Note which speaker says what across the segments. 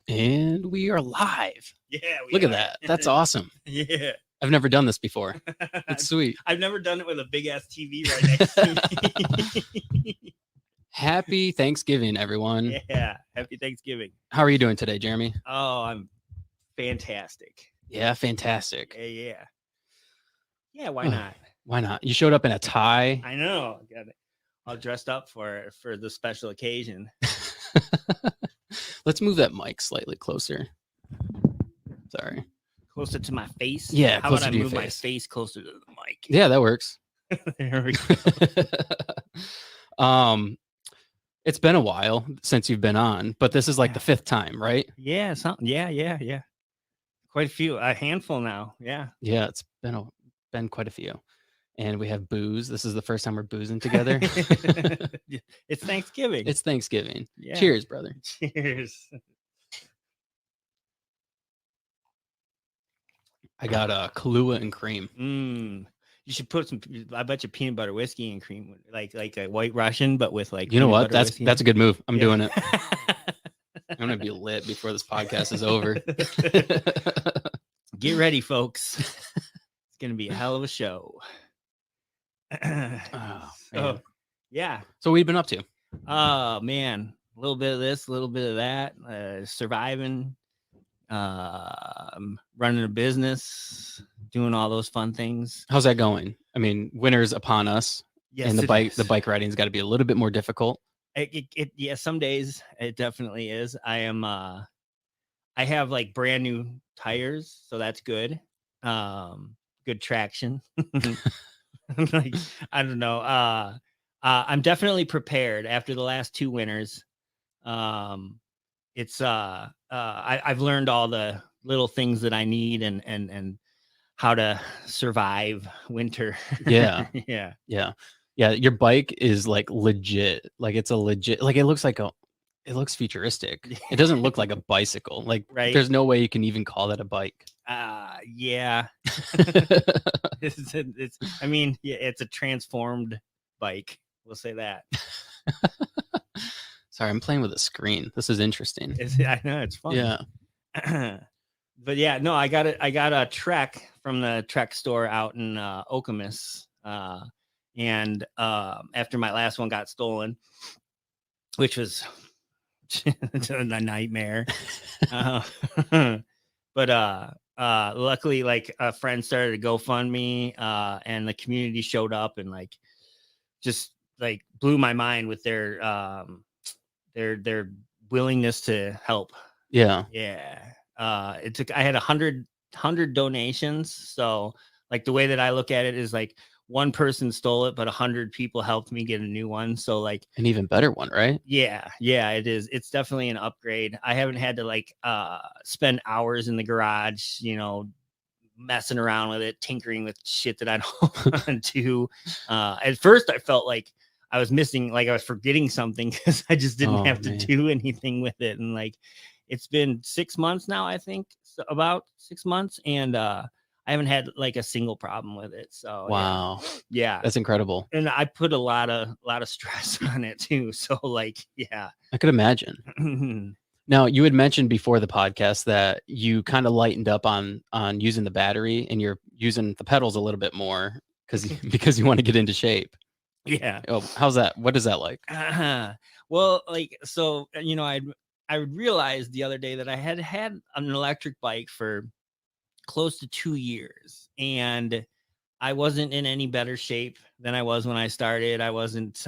Speaker 1: And we are live.
Speaker 2: Yeah,
Speaker 1: Look at that. That's awesome.
Speaker 2: Yeah.
Speaker 1: I've never done this before. It's sweet.
Speaker 2: I've never done it with a big ass TV right next to me.
Speaker 1: Happy Thanksgiving, everyone.
Speaker 2: Yeah. Happy Thanksgiving.
Speaker 1: How are you doing today, Jeremy?
Speaker 2: Oh, I'm fantastic.
Speaker 1: Yeah, fantastic.
Speaker 2: Yeah. Yeah, why not?
Speaker 1: Why not? You showed up in a tie.
Speaker 2: I know. Got it all dressed up for the special occasion.
Speaker 1: Let's move that mic slightly closer. Sorry.
Speaker 2: Closer to my face?
Speaker 1: Yeah,
Speaker 2: How
Speaker 1: closer
Speaker 2: about I
Speaker 1: to your
Speaker 2: move my
Speaker 1: face.
Speaker 2: face closer to the mic?
Speaker 1: Yeah, that works.
Speaker 2: There we go.
Speaker 1: It's been a while since you've been on, but this is like the fifth time, right?
Speaker 2: Yeah, something. Yeah. Quite a few, a handful now. Yeah.
Speaker 1: Yeah, it's been quite a few. And we have booze. This is the first time we're boozing together.
Speaker 2: It's Thanksgiving.
Speaker 1: It's Thanksgiving.
Speaker 2: Yeah.
Speaker 1: Cheers, brother.
Speaker 2: Cheers.
Speaker 1: I got Kahlua and cream.
Speaker 2: You should put some. I bet you peanut butter whiskey and cream, like a White Russian, but with like.
Speaker 1: You know what?
Speaker 2: That's
Speaker 1: That's a good move. I'm doing it. I'm gonna be lit before this podcast is over.
Speaker 2: Get ready, folks. It's gonna be a hell of a show.
Speaker 1: Oh,
Speaker 2: yeah.
Speaker 1: So what have you been up to?
Speaker 2: Oh man, a little bit of this, a little bit of that. Surviving, running a business, doing all those fun things.
Speaker 1: How's that going? I mean, winter's upon us.
Speaker 2: Yes,
Speaker 1: and the bike riding's got to be a little bit more difficult.
Speaker 2: Yeah, some days it definitely is. I have like brand new tires, so that's good. Good traction. Like, I don't know. I'm definitely prepared after the last two winters. It's I've learned all the little things that I need and how to survive winter.
Speaker 1: Yeah.
Speaker 2: Yeah.
Speaker 1: Your bike is like legit. Like it's a legit, like it looks futuristic. It doesn't look like a bicycle. Like
Speaker 2: Right.
Speaker 1: There's no way you can even call that a bike.
Speaker 2: Yeah. I mean, it's a transformed bike. We'll say that.
Speaker 1: Sorry, I'm playing with a screen. This is interesting.
Speaker 2: I know it's fun.
Speaker 1: Yeah.
Speaker 2: But yeah, no, I got a Trek from the Trek store out in Okemos. And after my last one got stolen, which was a nightmare. But luckily, like a friend started a GoFundMe, and the community showed up and like just like blew my mind with their willingness to help.
Speaker 1: Yeah.
Speaker 2: I had 100 donations. So like the way that I look at it is like one person stole it, but 100 people helped me get a new one. So like
Speaker 1: an even better one, right?
Speaker 2: Yeah, it is. It's definitely an upgrade. I haven't had to like spend hours in the garage, messing around with it, tinkering with shit that I don't want to. At first I felt like I was missing, like I was forgetting something because I just didn't have to do anything with it. And like it's been 6 months now, I think, about 6 months, and I haven't had like a single problem with it. So
Speaker 1: wow,
Speaker 2: yeah,
Speaker 1: that's incredible.
Speaker 2: And I put a lot of stress on it too. So like, yeah,
Speaker 1: I could imagine. Now, you had mentioned before the podcast that you kind of lightened up on using the battery, and you're using the pedals a little bit more because you want to get into shape.
Speaker 2: Yeah.
Speaker 1: Oh, how's that? What is that like?
Speaker 2: Well, like, so I realized the other day that I had an electric bike for close to 2 years, and I wasn't in any better shape than I was when I started. I wasn't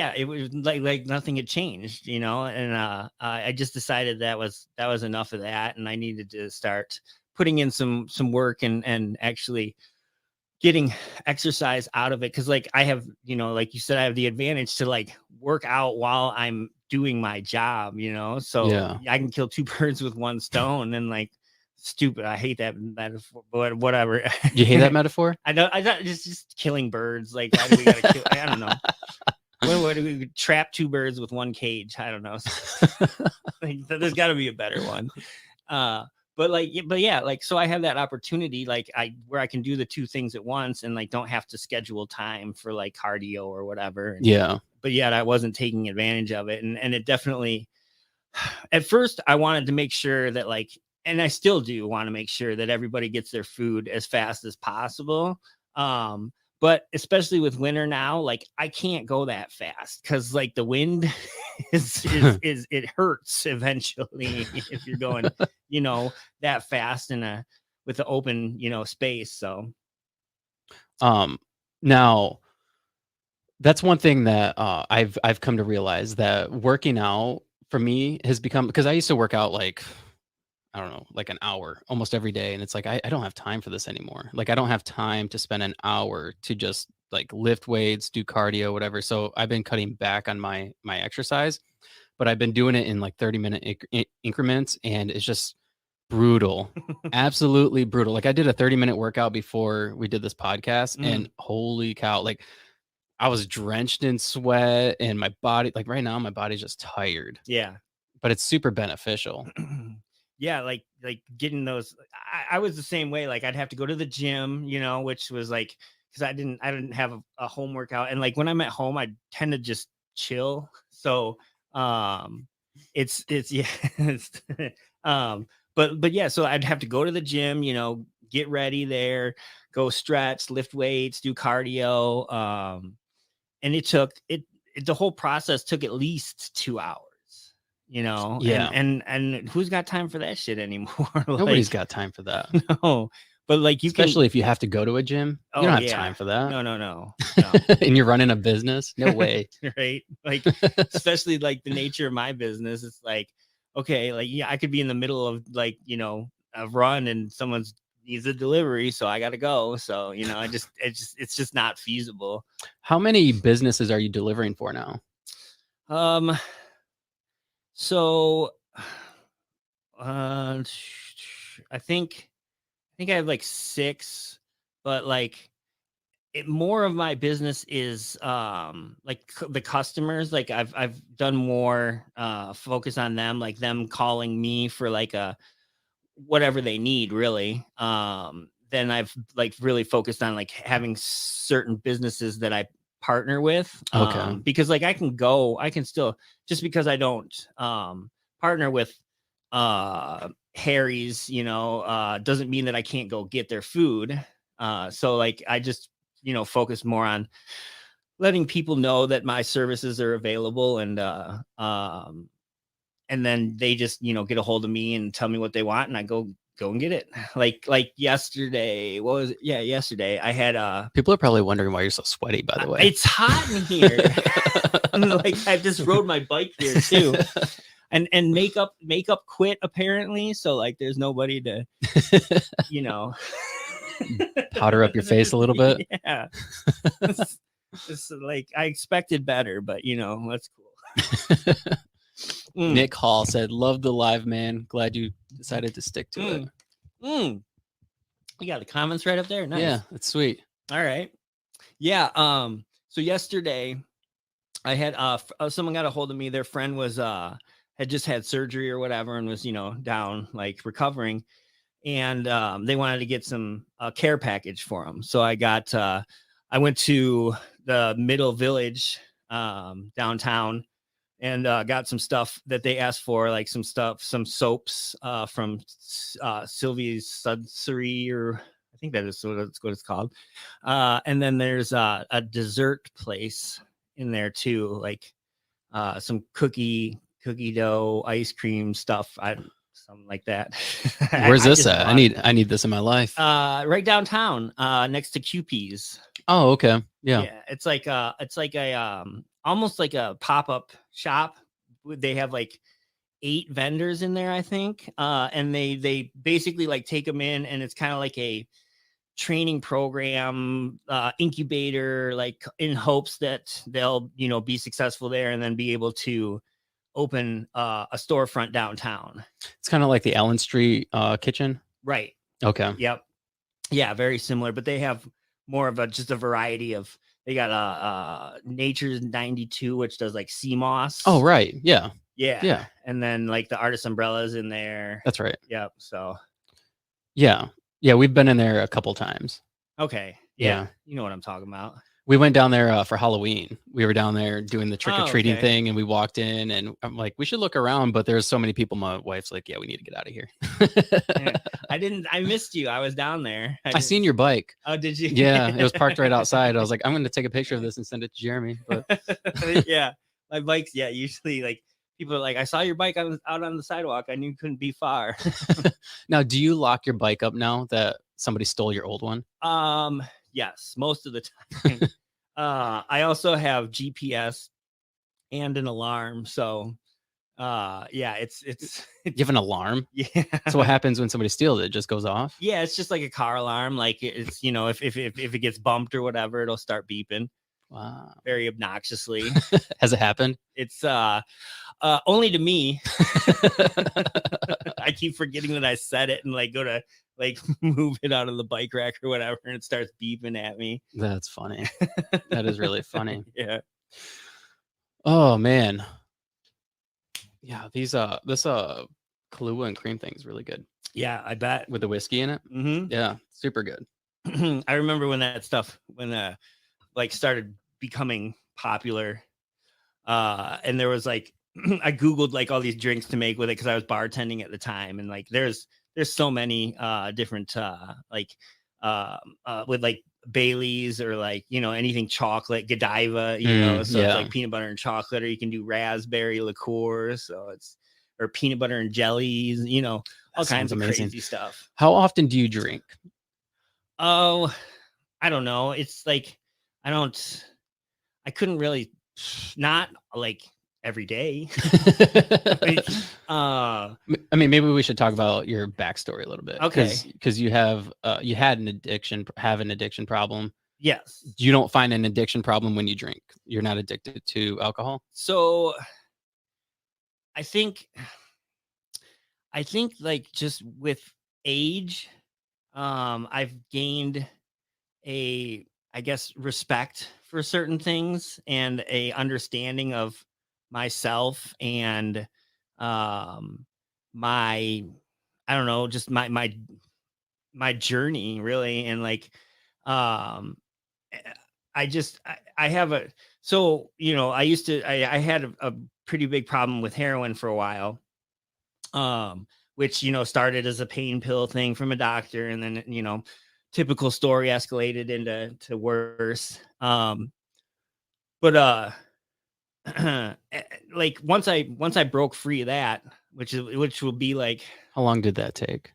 Speaker 2: it was like nothing had changed, and I just decided that was enough of that, and I needed to start putting in some work and actually getting exercise out of it, because like I have, like you said, I have the advantage to like work out while I'm doing my job, so yeah. I can kill two birds with one stone. And like, stupid, I hate that metaphor, but whatever.
Speaker 1: You hate that metaphor?
Speaker 2: I don't just killing birds. Like, why do we gotta kill? I don't know. What do we trap two birds with one cage? I don't know. Like, there's got to be a better one. But yeah, like, so I have that opportunity, like where I can do the two things at once and like don't have to schedule time for like cardio or whatever.
Speaker 1: Yeah.
Speaker 2: but yet I wasn't taking advantage of it. And it definitely, at first I wanted to make sure that like, and I still do want to make sure that everybody gets their food as fast as possible. But especially with winter now, like I can't go that fast because like the wind is it hurts eventually if you're going, that fast with the open, space. So
Speaker 1: Now that's one thing that I've come to realize, that working out for me has become, because I used to work out like, I don't know, like an hour almost every day. And it's like, I don't have time for this anymore. Like, I don't have time to spend an hour to just like lift weights, do cardio, whatever. So I've been cutting back on my exercise, but I've been doing it in like 30-minute increments. And it's just brutal, absolutely brutal. Like I did a 30-minute workout before we did this podcast and holy cow, like I was drenched in sweat and my body, like right now, my body's just tired.
Speaker 2: Yeah.
Speaker 1: But it's super beneficial.
Speaker 2: Yeah, like getting those. I was the same way. Like I'd have to go to the gym, which was like, because I didn't have a home workout, and like when I'm at home, I tend to just chill. So it's yeah, but yeah, so I'd have to go to the gym, get ready there, go stretch, lift weights, do cardio, and the whole process took at least 2 hours.
Speaker 1: Yeah.
Speaker 2: And who's got time for that shit anymore?
Speaker 1: Nobody's got time for that.
Speaker 2: No, but like
Speaker 1: especially if you have to go to a gym, you don't have time for that.
Speaker 2: No.
Speaker 1: And you're running a business, no way.
Speaker 2: Right? Like, especially like the nature of my business, it's like, okay, like I could be in the middle of like a run and someone's needs a delivery, so I gotta go. So it's just not feasible.
Speaker 1: How many businesses are you delivering for now?
Speaker 2: So I think I have like 6, but like more of my business is like the customers. Like I've done more focus on them, like them calling me for like whatever they need, really. Then I've like really focused on like having certain businesses that I partner with.
Speaker 1: Okay.
Speaker 2: Because like I can still, just because I don't partner with Harry's, doesn't mean that I can't go get their food. So like I just, focus more on letting people know that my services are available, and then they just, get a hold of me and tell me what they want, and I go and get it. Like yesterday, what was it? Yeah, yesterday I had
Speaker 1: people are probably wondering why you're so sweaty, by the way.
Speaker 2: It's hot in here. Like I just rode my bike here too. And makeup quit apparently, so like there's nobody to
Speaker 1: powder up your face a little bit.
Speaker 2: Yeah. It's like I expected better, but that's cool.
Speaker 1: Nick Hall said, "Love the live, man. Glad you decided to stick to it."
Speaker 2: You got the comments right up there. Nice.
Speaker 1: Yeah, it's sweet.
Speaker 2: All right. Yeah. So yesterday I had someone got a hold of me. Their friend was had just had surgery or whatever and was down, like recovering, and they wanted to get some care package for him. So I went to the Middle Village downtown and got some stuff that they asked for, like some soaps from Sylvie's Sudsery, or I think that is what it's called. And then there's a dessert place in there too, like some cookie dough, ice cream stuff, something like that.
Speaker 1: Where's this at? I need this in my life.
Speaker 2: Right downtown, next to QP's.
Speaker 1: Oh, okay. Yeah.
Speaker 2: It's like a almost like a pop-up shop. They have like 8 vendors in there, I think. And they basically like take them in, and it's kind of like a training program, incubator, like in hopes that they'll, be successful there and then be able to open a storefront downtown.
Speaker 1: It's kind of like the Allen Street kitchen.
Speaker 2: Right.
Speaker 1: Okay.
Speaker 2: Yep. Yeah, very similar, but they have more of just a variety of. They got Nature's 92, which does like sea moss.
Speaker 1: Oh, right. Yeah.
Speaker 2: Yeah. And then like the artist umbrellas in there.
Speaker 1: That's right.
Speaker 2: Yep. So.
Speaker 1: Yeah. We've been in there a couple times.
Speaker 2: Okay. Yeah. You know what I'm talking about.
Speaker 1: We went down there for Halloween. We were down there doing the trick or
Speaker 2: Oh,
Speaker 1: treating
Speaker 2: okay.
Speaker 1: thing, and we walked in, and I'm like, we should look around, but there's so many people. My wife's like, yeah, we need to get out of here.
Speaker 2: Yeah. I missed you. I was down there.
Speaker 1: I seen your bike.
Speaker 2: Oh, did you?
Speaker 1: Yeah, it was parked right outside. I was like, I'm going to take a picture of this and send it to Jeremy. But
Speaker 2: Yeah, my bikes. Yeah, usually like people are like, I saw your bike out on the sidewalk. I knew you couldn't be far.
Speaker 1: now, do you lock your bike up now that somebody stole your old one?
Speaker 2: Yes, most of the time. I also have GPS and an alarm. So yeah, it's
Speaker 1: You have an alarm.
Speaker 2: yeah.
Speaker 1: So what happens when somebody steals it? It just goes off.
Speaker 2: Yeah, it's just like a car alarm. Like it's, you know, if it gets bumped or whatever, it'll start beeping
Speaker 1: Wow.
Speaker 2: very obnoxiously.
Speaker 1: Has it happened?
Speaker 2: It's only to me. I keep forgetting that I said it and like go to like move it out of the bike rack or whatever, and it starts beeping at me.
Speaker 1: That's funny. That is really funny.
Speaker 2: Yeah.
Speaker 1: Oh man. Yeah, these this Kahlua and cream thing is really good
Speaker 2: Yeah, I bet.
Speaker 1: with the whiskey in it.
Speaker 2: Hmm.
Speaker 1: Yeah, super good.
Speaker 2: I remember when that stuff like started becoming popular. And there was like I googled like all these drinks to make with it because I was bartending at the time, and like there's so many different with like Bailey's or like, you know, anything chocolate, Godiva, you know, so
Speaker 1: yeah.
Speaker 2: it's like peanut butter and chocolate, or you can do raspberry liqueur, so it's or peanut butter and jellies, you know, all
Speaker 1: That
Speaker 2: kinds
Speaker 1: sounds
Speaker 2: of
Speaker 1: amazing.
Speaker 2: crazy stuff.
Speaker 1: How often do you drink?
Speaker 2: Oh, I don't know. It's like I couldn't really not like every day. Like,
Speaker 1: I mean, maybe we should talk about your backstory a little bit.
Speaker 2: Okay.
Speaker 1: Because you have you had an addiction problem.
Speaker 2: yes.
Speaker 1: You don't find an addiction problem when you drink. You're not addicted to alcohol.
Speaker 2: So I think like just with age, I've gained I guess respect for certain things and a understanding of myself and my I don't know, just my journey really, and like um eh, I have a so you know I used to I had a pretty big problem with heroin for a while, which you know started as a pain pill thing from a doctor, and then you know typical story escalated into worse. But like once I broke free of that, which will be like
Speaker 1: How long did that take?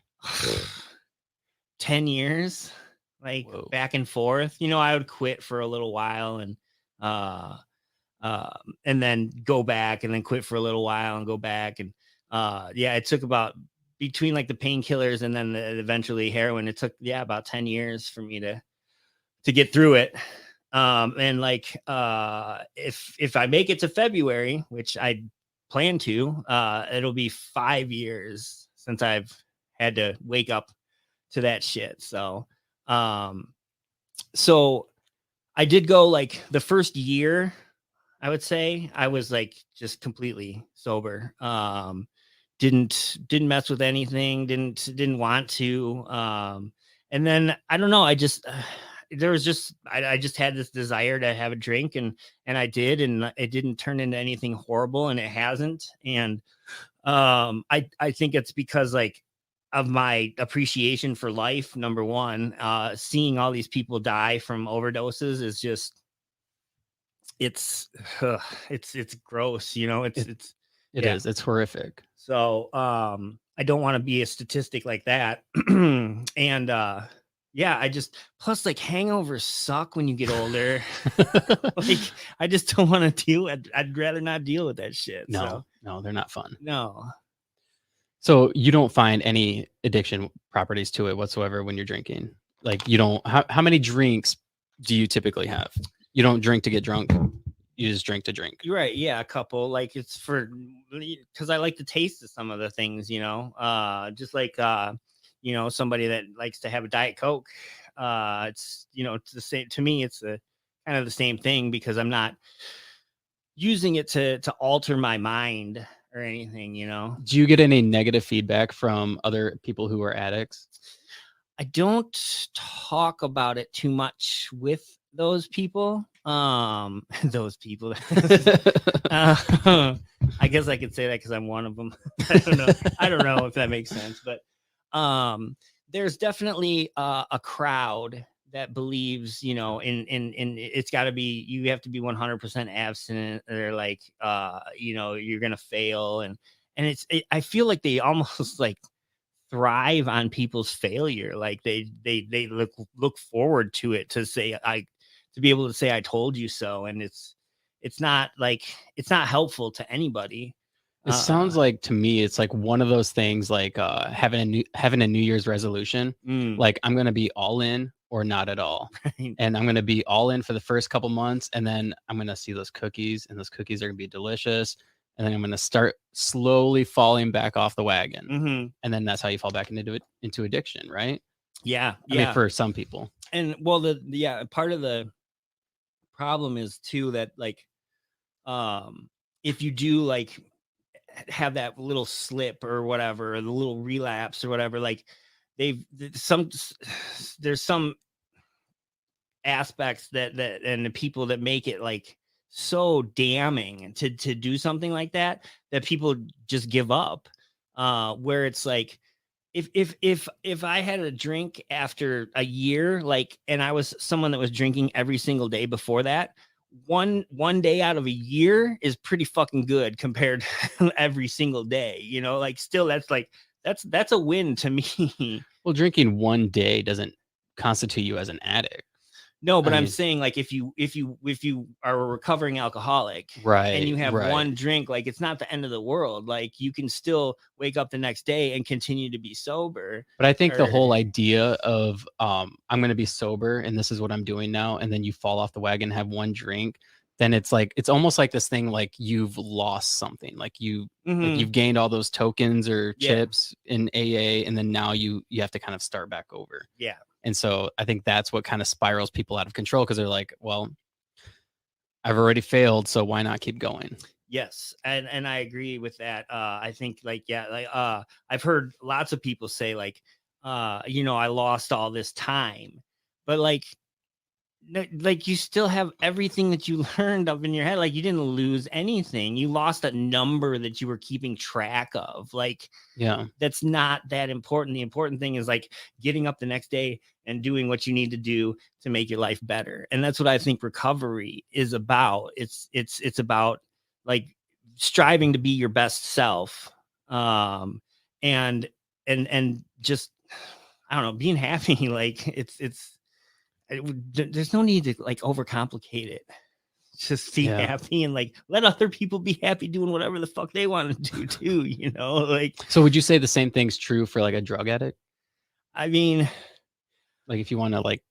Speaker 2: 10 years, like
Speaker 1: Whoa.
Speaker 2: back and forth. You know, I would quit for a little while and then go back and then quit for a little while and go back. And yeah, it took about between like the painkillers and then eventually heroin, it took about 10 years for me to get through it. And like if I make it to February, which I plan to, it'll be 5 years since I've had to wake up to that shit. So so I did go like the first year, I would say I was like just completely sober. Didn't mess with anything, didn't want to. And then I don't know, I just there was just I just had this desire to have a drink, and I did, and it didn't turn into anything horrible, and it hasn't. And I think it's because like of my appreciation for life. Number one, seeing all these people die from overdoses is just it's gross, you know. It yeah.
Speaker 1: is. It's horrific.
Speaker 2: So I don't want to be a statistic like that. And yeah, I just plus like hangovers suck when you get older. Like I just don't want to deal. I'd rather not deal with that shit.
Speaker 1: No, they're not fun.
Speaker 2: No.
Speaker 1: So you don't find any addiction properties to it whatsoever when you're drinking. Like you don't. How many drinks do you typically have? You don't drink to get drunk. You just drink to drink.
Speaker 2: You're right. Yeah, a couple. Like it's for because I like the taste of some of the things, you know. Just like you know, somebody that likes to have a Diet Coke. It's you know, it's the same to me. It's the kind of the same thing because I'm not using it to alter my mind or anything, you know.
Speaker 1: Do you get any negative feedback from other people who are addicts?
Speaker 2: I don't talk about it too much with those people. Those people. I guess I could say that because I'm one of them. I don't know. I don't know if that makes sense, but there's definitely a crowd that believes, you know, in it's got to be, you have to be 100% abstinent. They're like, you know, you're gonna fail, and I feel like they almost like thrive on people's failure. Like they look forward to it, to say to be able to say I told you so, and it's not like, it's not helpful to anybody.
Speaker 1: It sounds like, to me, it's like one of those things, like having a New Year's resolution. Like, I'm gonna be all in or not at all,
Speaker 2: right.
Speaker 1: and I'm gonna be all in for the first couple months, and then I'm gonna see those cookies, and those cookies are gonna be delicious, and then I'm gonna start slowly falling back off the wagon, and then that's how you fall back into addiction, right?
Speaker 2: Yeah,
Speaker 1: I mean, for some people.
Speaker 2: and well, part of the problem is too that, like, if you do like have that little slip or whatever, or the little relapse or whatever, like there's some aspects that and the people that make it like so damning to do something like that, that people just give up. Where it's like, if I had a drink after a year, like, and I was someone that was drinking every single day before that, one day out of a year is pretty fucking good compared to every single day, you know, like, still that's like, that's a win to me.
Speaker 1: Well, drinking one day doesn't constitute you as an addict.
Speaker 2: No, but
Speaker 1: I
Speaker 2: I'm
Speaker 1: mean,
Speaker 2: saying, like, if you are a recovering alcoholic, and
Speaker 1: right,
Speaker 2: you have
Speaker 1: right.
Speaker 2: one drink, like, it's not the end of the world. Like, you can still wake up the next day and continue to be sober.
Speaker 1: But I think the whole
Speaker 2: Or
Speaker 1: idea of I'm going to be sober and this is what I'm doing now, and then you fall off the wagon, have one drink, then it's like, it's almost like this thing, like you've lost something, like you've gained all those tokens or
Speaker 2: Yeah.
Speaker 1: chips in AA, and then now you have to kind of start back over.
Speaker 2: Yeah.
Speaker 1: And so I think that's what kind of spirals people out of control, because they're like, well, I've already failed, so why not keep going?
Speaker 2: Yes, and I agree with that. I think, like, yeah, like, I've heard lots of people say, like, you know, I lost all this time, but like, no, like, you still have everything that you learned up in your head. Like, you didn't lose anything. You lost a number that you were keeping track of. Like,
Speaker 1: Yeah.
Speaker 2: that's not that important. The important thing is, like, getting up the next day and doing what you need to do to make your life better. And that's what I think recovery is about. It's about, like, striving to be your best self. And just, I don't know, being happy. Like, there's no need to, like, overcomplicate it. Just be
Speaker 1: Yeah.
Speaker 2: happy, and, like, let other people be happy doing whatever the fuck they want to do too, you know? Like,
Speaker 1: So would you say the same thing's true for like a drug addict?
Speaker 2: I mean,
Speaker 1: Like, if you want to, like,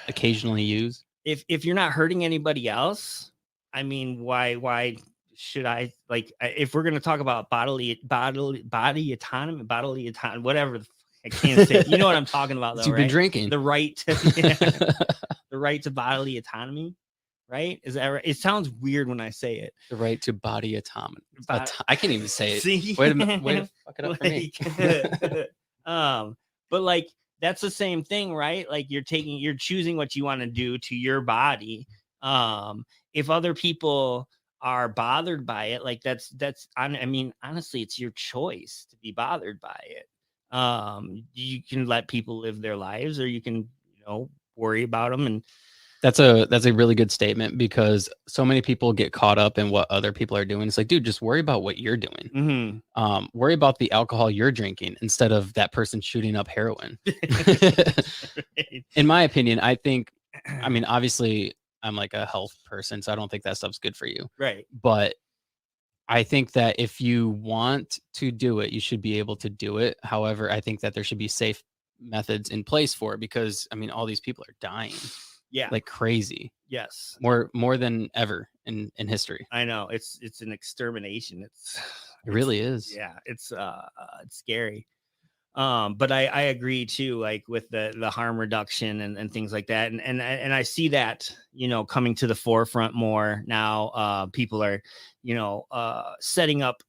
Speaker 1: occasionally use?
Speaker 2: if you're not hurting anybody else, I mean, why should I, like, if we're gonna talk about body autonomy, whatever the fuck, I can't say. You know what I'm talking about, though,
Speaker 1: You've been
Speaker 2: right?
Speaker 1: drinking.
Speaker 2: The right to the right to bodily autonomy, right? Is that right? It sounds weird when I say it.
Speaker 1: The right to body autonomy.
Speaker 2: Bod-
Speaker 1: I can't even say it.
Speaker 2: See?
Speaker 1: Way to fuck it up for me.
Speaker 2: But, like, that's the same thing, right? Like, you're choosing what you want to do to your body. If other people are bothered by it, like, I mean, honestly, it's your choice to be bothered by it. You can let people live their lives, or you can, you know, worry about them. And
Speaker 1: That's a really good statement, because so many people get caught up in what other people are doing. It's like, dude, just worry about what you're doing. Worry about the alcohol you're drinking instead of that person shooting up heroin. In my opinion, I think, I mean, obviously I'm like a health person, so I don't think that stuff's good for you.
Speaker 2: right.
Speaker 1: But I think that if you want to do it, you should be able to do it. However, I think that there should be safe methods in place for it, because I mean, all these people are dying
Speaker 2: Yeah.
Speaker 1: like crazy,
Speaker 2: Yes.
Speaker 1: more than ever in history.
Speaker 2: I know, it's an extermination.
Speaker 1: It really is.
Speaker 2: Yeah, it's scary. But I agree too, like, with the harm reduction and things like that. And I see that, you know, coming to the forefront more now. People are, you know, setting up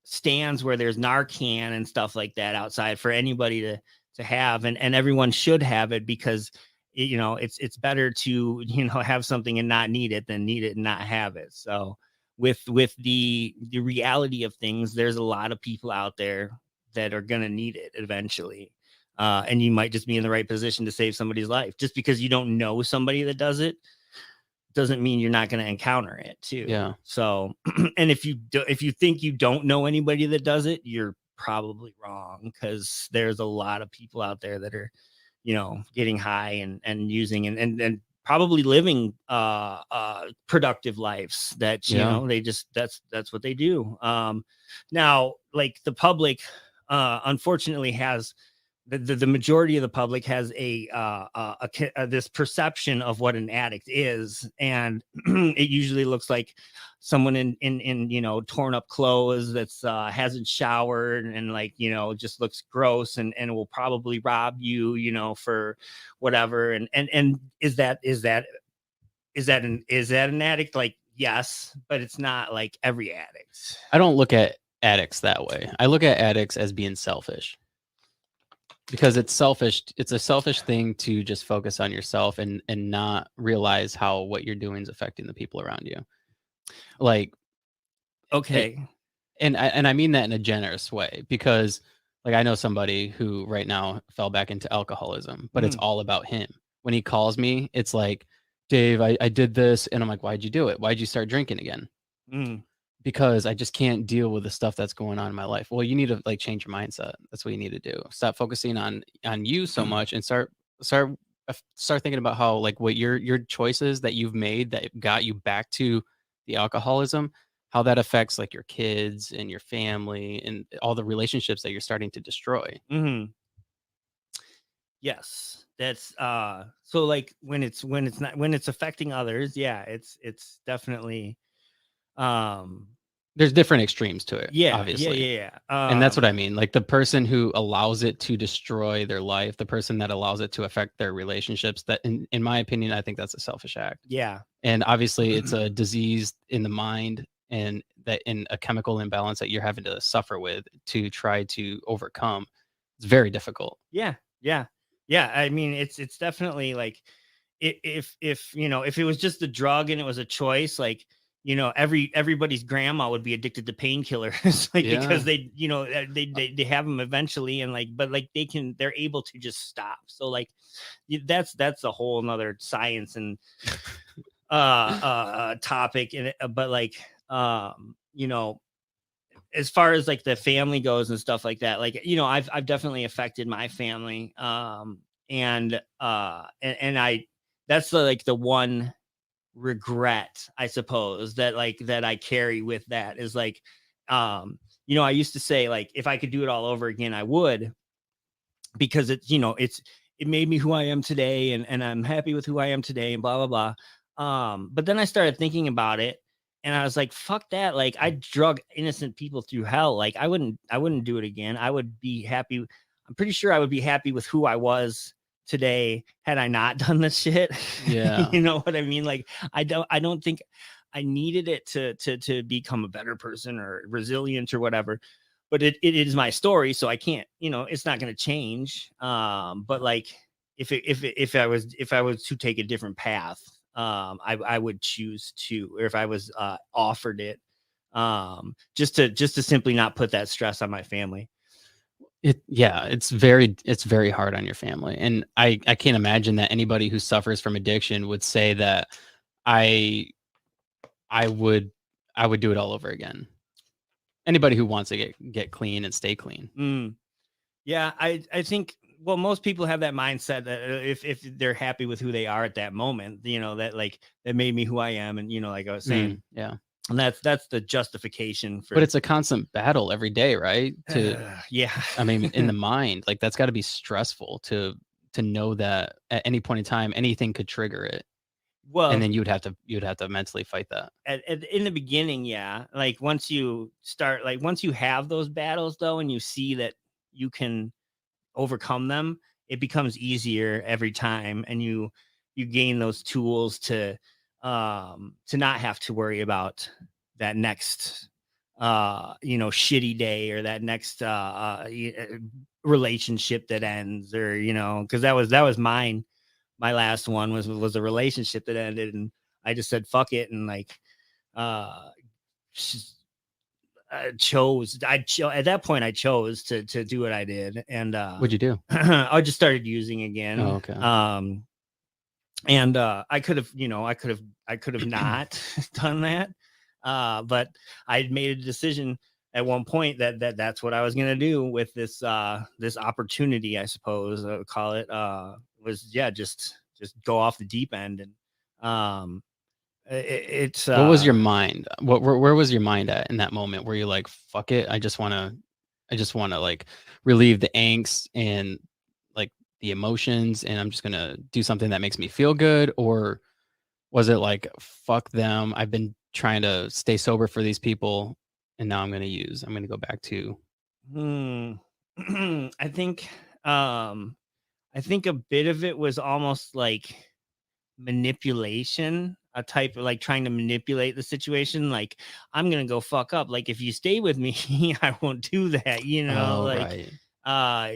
Speaker 2: stands where there's Narcan and stuff like that outside for anybody to have, and everyone should have it, because you know, it's better to, you know, have something and not need it than need it and not have it. So with the reality of things, there's a lot of people out there that are going to need it eventually. And you might just be in the right position to save somebody's life. Just because you don't know somebody that does it doesn't mean you're not going to encounter it too.
Speaker 1: Yeah.
Speaker 2: So, and if you think you don't know anybody that does it, you're probably wrong, because there's a lot of people out there that are, you know, getting high and using and probably living productive lives that, you
Speaker 1: Yeah.
Speaker 2: know, they just, that's what they do. Now, like the public unfortunately has the majority of the public has this perception of what an addict is, and it usually looks like someone in you know, torn up clothes, that's hasn't showered, and like, you know, just looks gross, and will probably rob you, you know, for whatever. And is that an addict? Like, yes, but it's not like every addict.
Speaker 1: I don't look at addicts that way. I look at addicts as being selfish, because it's selfish. It's a selfish thing to just focus on yourself and not realize how what you're doing is affecting the people around you. Like,
Speaker 2: Okay.
Speaker 1: and I mean that in a generous way, because like I know somebody who right now fell back into alcoholism, but it's all about him. When he calls me, it's like, Dave, I did this, and I'm like, why'd you do it? Why'd you start drinking again? Because I just can't deal with the stuff that's going on in my life. Well, you need to like change your mindset. That's what you need to do. Stop focusing on you so much, and start thinking about how like what your choices that you've made that got you back to the alcoholism, how that affects like your kids and your family and all the relationships that you're starting to destroy.
Speaker 2: Yes, that's so like when it's affecting others, yeah, it's definitely um
Speaker 1: There's different extremes to it,
Speaker 2: yeah,
Speaker 1: obviously.
Speaker 2: yeah.
Speaker 1: And that's what I mean. Like the person who allows it to destroy their life, the person that allows it to affect their relationships, that in my opinion, I think that's a selfish act.
Speaker 2: Yeah.
Speaker 1: And obviously it's a disease in the mind, and that in a chemical imbalance that you're having to suffer with to try to overcome. It's very difficult.
Speaker 2: Yeah. Yeah. Yeah. I mean, it's definitely like if you know, if it was just a drug and it was a choice, like, you know, everybody's grandma would be addicted to painkillers, like,
Speaker 1: Yeah.
Speaker 2: because they, you know, they have them eventually, and like, but like they're able to just stop. So like that's a whole nother science and topic in it. But like, you know, as far as like the family goes and stuff like that, like, you know, I've definitely affected my family. And I, that's like the one regret, I suppose, that like that I carry with that is like, you know, I used to say like, if I could do it all over again, I would, because it's, you know, it made me who I am today, and I'm happy with who I am today, and blah blah blah. But then I started thinking about it, and I was like, fuck that. Like, I drug innocent people through hell. Like, I wouldn't do it again. I would be happy. I'm pretty sure I would be happy with who I was today had I not done this shit.
Speaker 1: Yeah.
Speaker 2: You know what I mean? Like, I don't think I needed it to become a better person or resilient or whatever. But it is my story, so I can't, you know, it's not going to change. But like, if I was to take a different path, I would choose to, or if I was offered it, just to simply not put that stress on my family.
Speaker 1: It's very hard on your family. And I can't imagine that anybody who suffers from addiction would say that I I would do it all over again. Anybody who wants to get clean and stay clean.
Speaker 2: Yeah, I think, well, most people have that mindset that if they're happy with who they are at that moment, you know, that like that made me who I am, and you know, like I was saying,
Speaker 1: Yeah.
Speaker 2: and that's the justification for.
Speaker 1: But it's a constant battle every day, right?
Speaker 2: Yeah,
Speaker 1: I mean, in the mind, like that's got to be stressful to know that at any point in time anything could trigger it,
Speaker 2: well,
Speaker 1: and then you'd have to mentally fight that.
Speaker 2: in the beginning, yeah, like once you start, like once you have those battles though, and you see that you can overcome them, it becomes easier every time, and you gain those tools to not have to worry about that next you know, shitty day, or that next relationship that ends, or you know, because that was mine my last one was a relationship that ended, and I just said fuck it, and like at that point I chose to do what I did, and
Speaker 1: What'd you do?
Speaker 2: I just started using again.
Speaker 1: Oh, okay.
Speaker 2: And I could have not done that, but I made a decision at one point that's what I was gonna do with this this opportunity, I suppose I would call it, was just go off the deep end. And it's
Speaker 1: What was your mind? Where was your mind at in that moment? Were you like, fuck it, I just want to like relieve the angst and like the emotions, and I'm just gonna do something that makes me feel good? Or was it like, fuck them, I've been trying to stay sober for these people, and now I'm gonna go back to
Speaker 2: I think a bit of it was almost like manipulation, a type of like trying to manipulate the situation, like I'm gonna go fuck up, like if you stay with me I won't do that,
Speaker 1: oh,
Speaker 2: like
Speaker 1: right.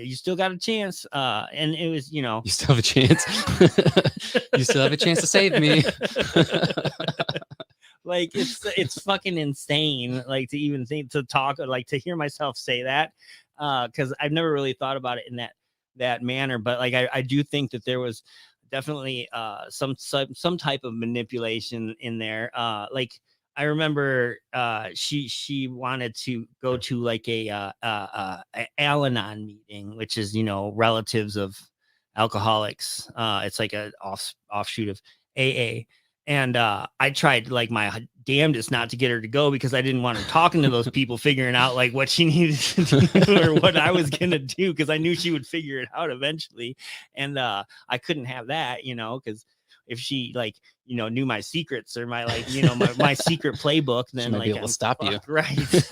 Speaker 2: you still got a chance, and it was
Speaker 1: You still have a chance. You still have a chance to save me.
Speaker 2: like it's fucking insane, like to even think, to talk, like to hear myself say that, because I've never really thought about it in that manner. But like I do think that there was definitely some type of manipulation in there. Like I remember she wanted to go to like a Al-Anon meeting, which is relatives of alcoholics. It's like a offshoot of AA. And I tried like my damnedest not to get her to go, because I didn't want her talking to those people, figuring out like what she needed to do or what I was going to do, because I knew she would figure it out eventually. And I couldn't have that, because if she like, knew my secrets or my like, my secret playbook, then
Speaker 1: might
Speaker 2: like
Speaker 1: be able to stop you.
Speaker 2: Right.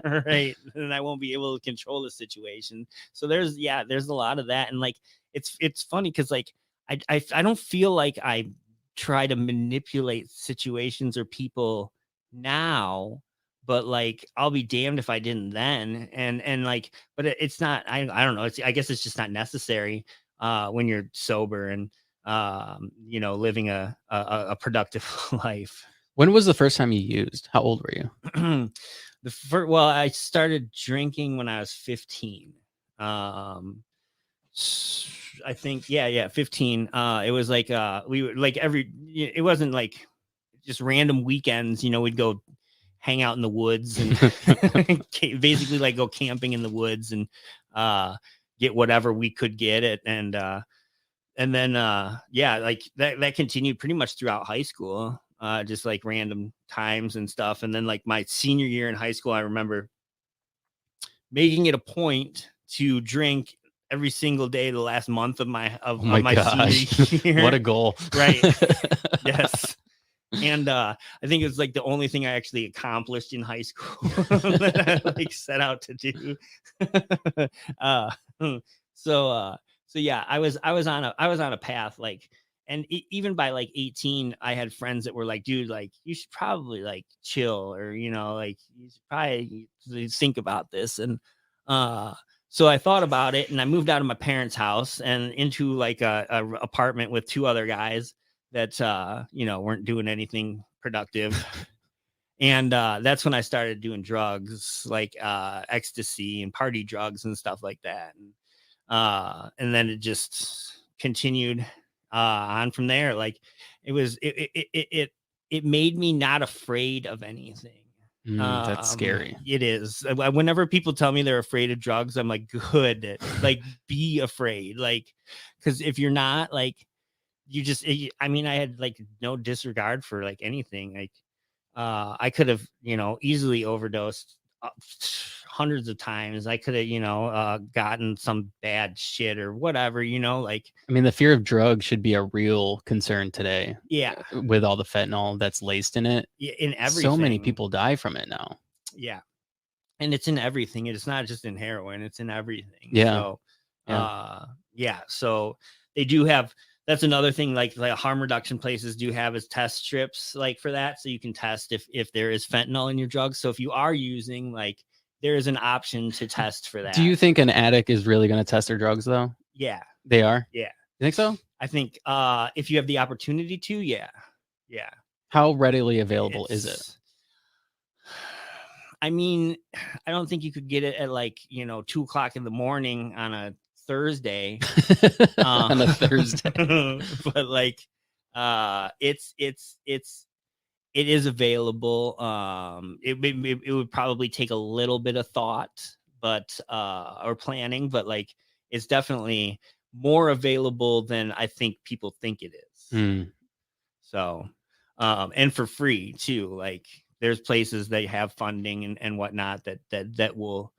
Speaker 2: Right. And I won't be able to control the situation. So there's a lot of that. And like, it's funny because like, I don't feel like I try to manipulate situations or people now, but like I'll be damned if I didn't then. And like, but it's not, I don't know, I guess it's just not necessary when you're sober and living a productive life.
Speaker 1: When was the first time you used? How old were you?
Speaker 2: Well, I started drinking when I was 15. I think 15. It was like we would like it wasn't like just random weekends, we'd go hang out in the woods and basically like go camping in the woods and get whatever we could get it. And then like that continued pretty much throughout high school, just like random times and stuff. And then like my senior year in high school, I remember making it a point to drink every single day the last month of my senior year.
Speaker 1: What a goal.
Speaker 2: Right. Yes. And I think it's like the only thing I actually accomplished in high school that I like set out to do. So yeah, I was on a path, like, and even by like 18, I had friends that were like, dude, like you should probably like chill, or like you should probably think about this. And so I thought about it, and I moved out of my parents' house and into like a apartment with two other guys that weren't doing anything productive. And that's when I started doing drugs, like ecstasy and party drugs and stuff like that. And then it just continued on from there. Like it made me not afraid of anything.
Speaker 1: That's scary.
Speaker 2: It is. Whenever people tell me they're afraid of drugs, I'm like, good. Like, be afraid. Like, because if you're not, like, you just, I mean, I had like no disregard for like anything. Like, I could have, easily overdosed hundreds of times. I could have, gotten some bad shit or whatever, like.
Speaker 1: I mean, the fear of drugs should be a real concern today.
Speaker 2: Yeah.
Speaker 1: With all the fentanyl that's laced in it.
Speaker 2: Yeah, in everything.
Speaker 1: So many people die from it now.
Speaker 2: Yeah. And it's in everything. It's not just in heroin. It's in everything.
Speaker 1: Yeah.
Speaker 2: So, so they do have, that's another thing, like harm reduction places do have is test strips, like for that. So you can test if there is fentanyl in your drugs. So if you are using, like, there is an option to test for that.
Speaker 1: Do you think an addict is really going to test their drugs though?
Speaker 2: Yeah.
Speaker 1: They are?
Speaker 2: Yeah.
Speaker 1: You think so?
Speaker 2: I think if you have the opportunity to, yeah.
Speaker 1: How readily available is it?
Speaker 2: It's- I mean, I don't think you could get it at like 2:00 in the morning on a Thursday.
Speaker 1: On a Thursday.
Speaker 2: But like it is available. It would probably take a little bit of thought, but or planning, but like it's definitely more available than I think people think it is.
Speaker 1: Mm,
Speaker 2: So and for free too. Like there's places that have funding and whatnot that will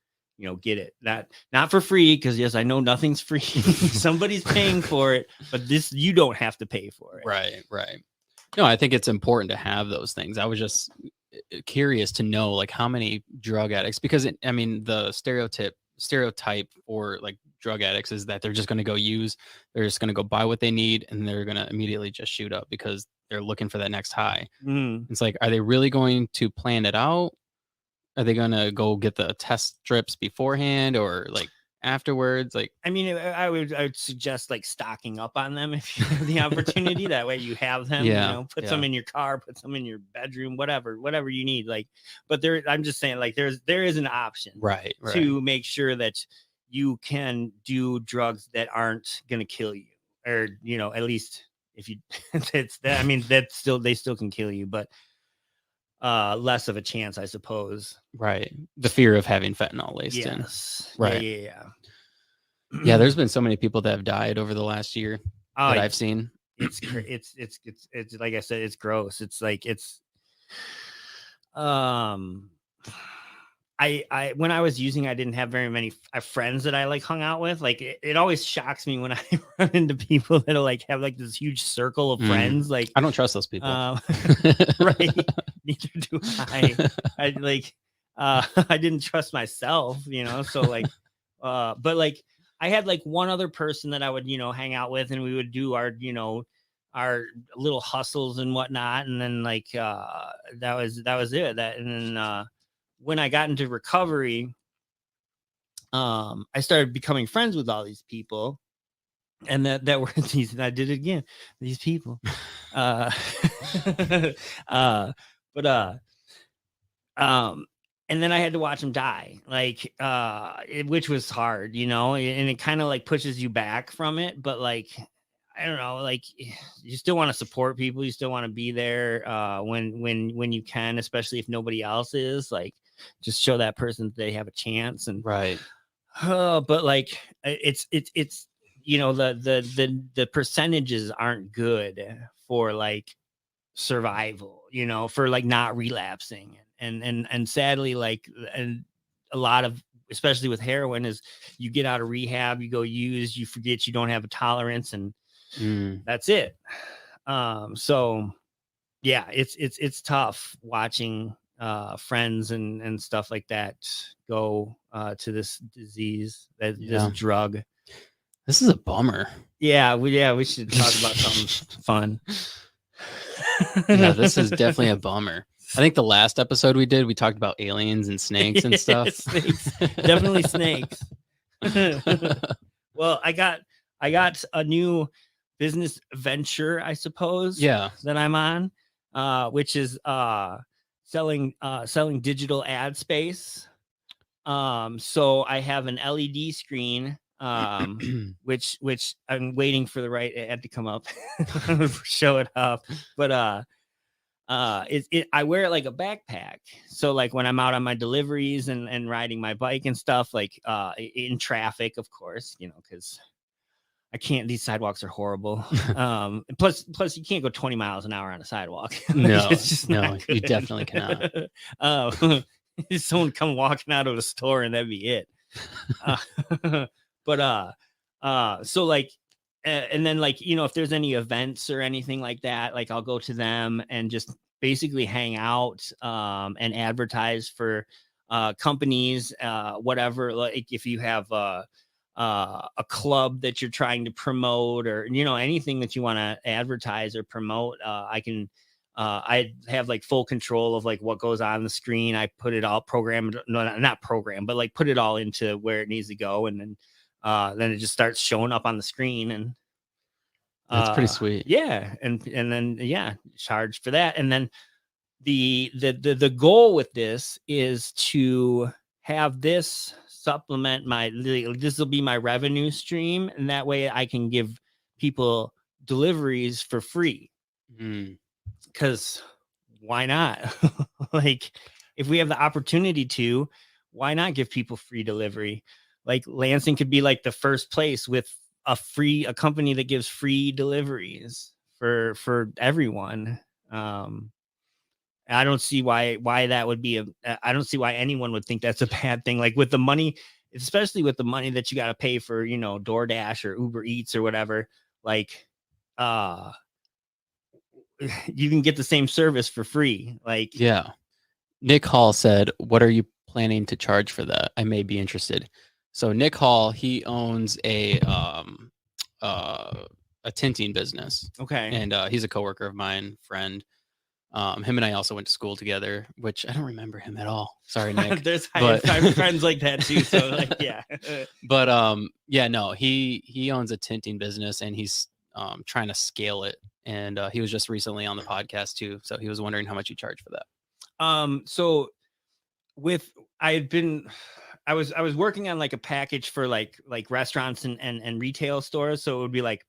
Speaker 2: get it, not for free, because yes, I know nothing's free. Somebody's paying for it, but this, you don't have to pay for it.
Speaker 1: right. No, I think it's important to have those things. I was just curious to know like how many drug addicts, because I mean the stereotype for like drug addicts is that they're just going to they're just going to go buy what they need and they're going to immediately just shoot up because they're looking for that next high. It's like, are they really going to plan it out? Are they going to go get the test strips beforehand or like afterwards? Like,
Speaker 2: I mean, I would suggest like stocking up on them if you have the opportunity. That way you have them,
Speaker 1: Yeah,
Speaker 2: put some in your car, put some in your bedroom, whatever you need. Like, but I'm just saying, like, there is an option,
Speaker 1: right.
Speaker 2: to make sure that you can do drugs that aren't going to kill you, or, at least if you, I mean, they still can kill you, but less of a chance, I suppose.
Speaker 1: Right. The fear of having fentanyl laced in.
Speaker 2: Yes.
Speaker 1: Right.
Speaker 2: Yeah.
Speaker 1: Yeah, there's been so many people that have died over the last year that I've seen.
Speaker 2: It's like I said, it's gross. It's like I when I was using, I didn't have very many friends that I like hung out with. Like it always shocks me when I run into people that like have like this huge circle of friends. Like
Speaker 1: I don't trust those people.
Speaker 2: Right. Neither do I. I like I didn't trust myself, so like but like I had like one other person that I would, hang out with, and we would do our, our little hustles and whatnot. And then like that was it. And then when I got into recovery, I started becoming friends with all these people. And that were these, and I did it again, these people. And then I had to watch them die, like which was hard, and it kind of like pushes you back from it. But like, I don't know, like you still want to support people, you still want to be there when you can, especially if nobody else is. Like, just show that person that they have a chance. And
Speaker 1: right.
Speaker 2: But like it's the percentages aren't good for like survival, for like not relapsing. And sadly, like, and a lot of, especially with heroin, is you get out of rehab, you go use, you forget you don't have a tolerance, and that's it. So yeah, it's tough watching friends and stuff like that go to this disease, this drug.
Speaker 1: This is a bummer.
Speaker 2: Yeah, we should talk about something fun.
Speaker 1: Yeah, this is definitely a bummer. I think the last episode we did, we talked about aliens and snakes and stuff.
Speaker 2: Snakes. Definitely snakes. Well, I got a new business venture, I suppose.
Speaker 1: Yeah.
Speaker 2: That I'm on, which is selling digital ad space. So I have an LED screen, which I'm waiting for the right ad to come up, show it up. But I wear it like a backpack. So like when I'm out on my deliveries and riding my bike and stuff, like in traffic, of course, because I can't, these sidewalks are horrible. Plus you can't go 20 miles an hour on a sidewalk.
Speaker 1: No,
Speaker 2: it's just
Speaker 1: no, you definitely cannot.
Speaker 2: Someone come walking out of a store and that'd be it. So like, and then like, if there's any events or anything like that, like I'll go to them and just basically hang out and advertise for companies, whatever. Like if you have a club that you're trying to promote, or anything that you want to advertise or promote, I have like full control of like what goes on the screen. I put it all programmed, not programmed, but like put it all into where it needs to go, and then it just starts showing up on the screen. And
Speaker 1: That's pretty sweet.
Speaker 2: Yeah, and then charge for that, and then the goal with this is to have this supplement this will be my revenue stream, and that way I can give people deliveries for free. Because why not? Like, if we have the opportunity to, why not give people free delivery? Like, Lansing could be like the first place with a company that gives free deliveries for everyone. I don't see why that would be I don't see why anyone would think that's a bad thing. Like, with the money, especially with the money that you got to pay for, DoorDash or Uber Eats or whatever, like, you can get the same service for free. Like,
Speaker 1: Yeah. Nick Hall said, "What are you planning to charge for that? I may be interested." So Nick Hall, he owns a tinting business,
Speaker 2: okay.
Speaker 1: and he's a coworker of mine, friend. Him and I also went to school together, which I don't remember him at all. Sorry, Nick.
Speaker 2: I have friends like that too. So, like, yeah.
Speaker 1: But yeah, no, he owns a tinting business, and he's trying to scale it. And he was just recently on the podcast too, so he was wondering how much you charge for that.
Speaker 2: So I was working on like a package for like restaurants and retail stores. So it would be like,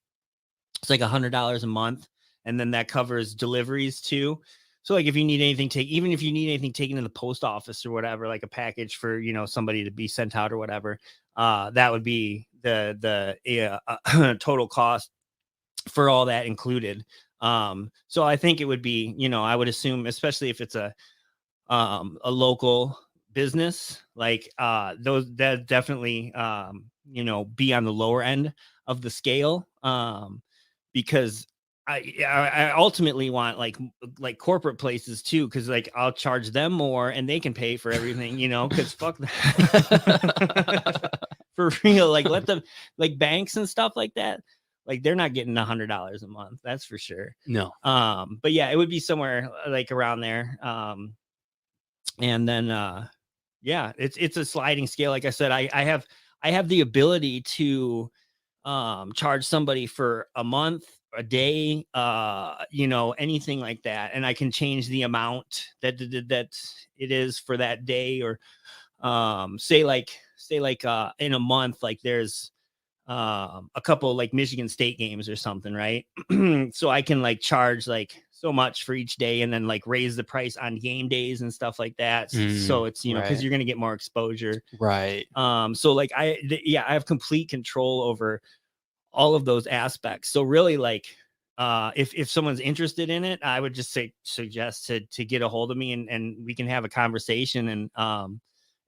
Speaker 2: it's like $100 a month. And then that covers deliveries too. So, like, if you need anything even if you need anything taken to the post office or whatever, like a package for, somebody to be sent out or whatever, that would be the total cost for all that included. So I think it would be, I would assume, especially if it's a local business, like, those that definitely, be on the lower end of the scale, because I ultimately want like corporate places too, because like I'll charge them more and they can pay for everything, because fuck that. For real, like, let them, like, banks and stuff like that, like, they're not getting $100 a month, that's for sure.
Speaker 1: No.
Speaker 2: But yeah, it would be somewhere like around there. And then yeah, it's a sliding scale. Like I said, I have the ability to charge somebody for a month, a day, anything like that, and I can change the amount that it is for that day. Or say like in a month, like, there's a couple like Michigan State games or something, right? So I can like charge like so much for each day, and then like raise the price on game days and stuff like that. So it's, because
Speaker 1: right.
Speaker 2: you're gonna get more exposure,
Speaker 1: right?
Speaker 2: So like I have complete control over all of those aspects. So really, like, if someone's interested in it, I would just suggest to get a hold of me, and we can have a conversation,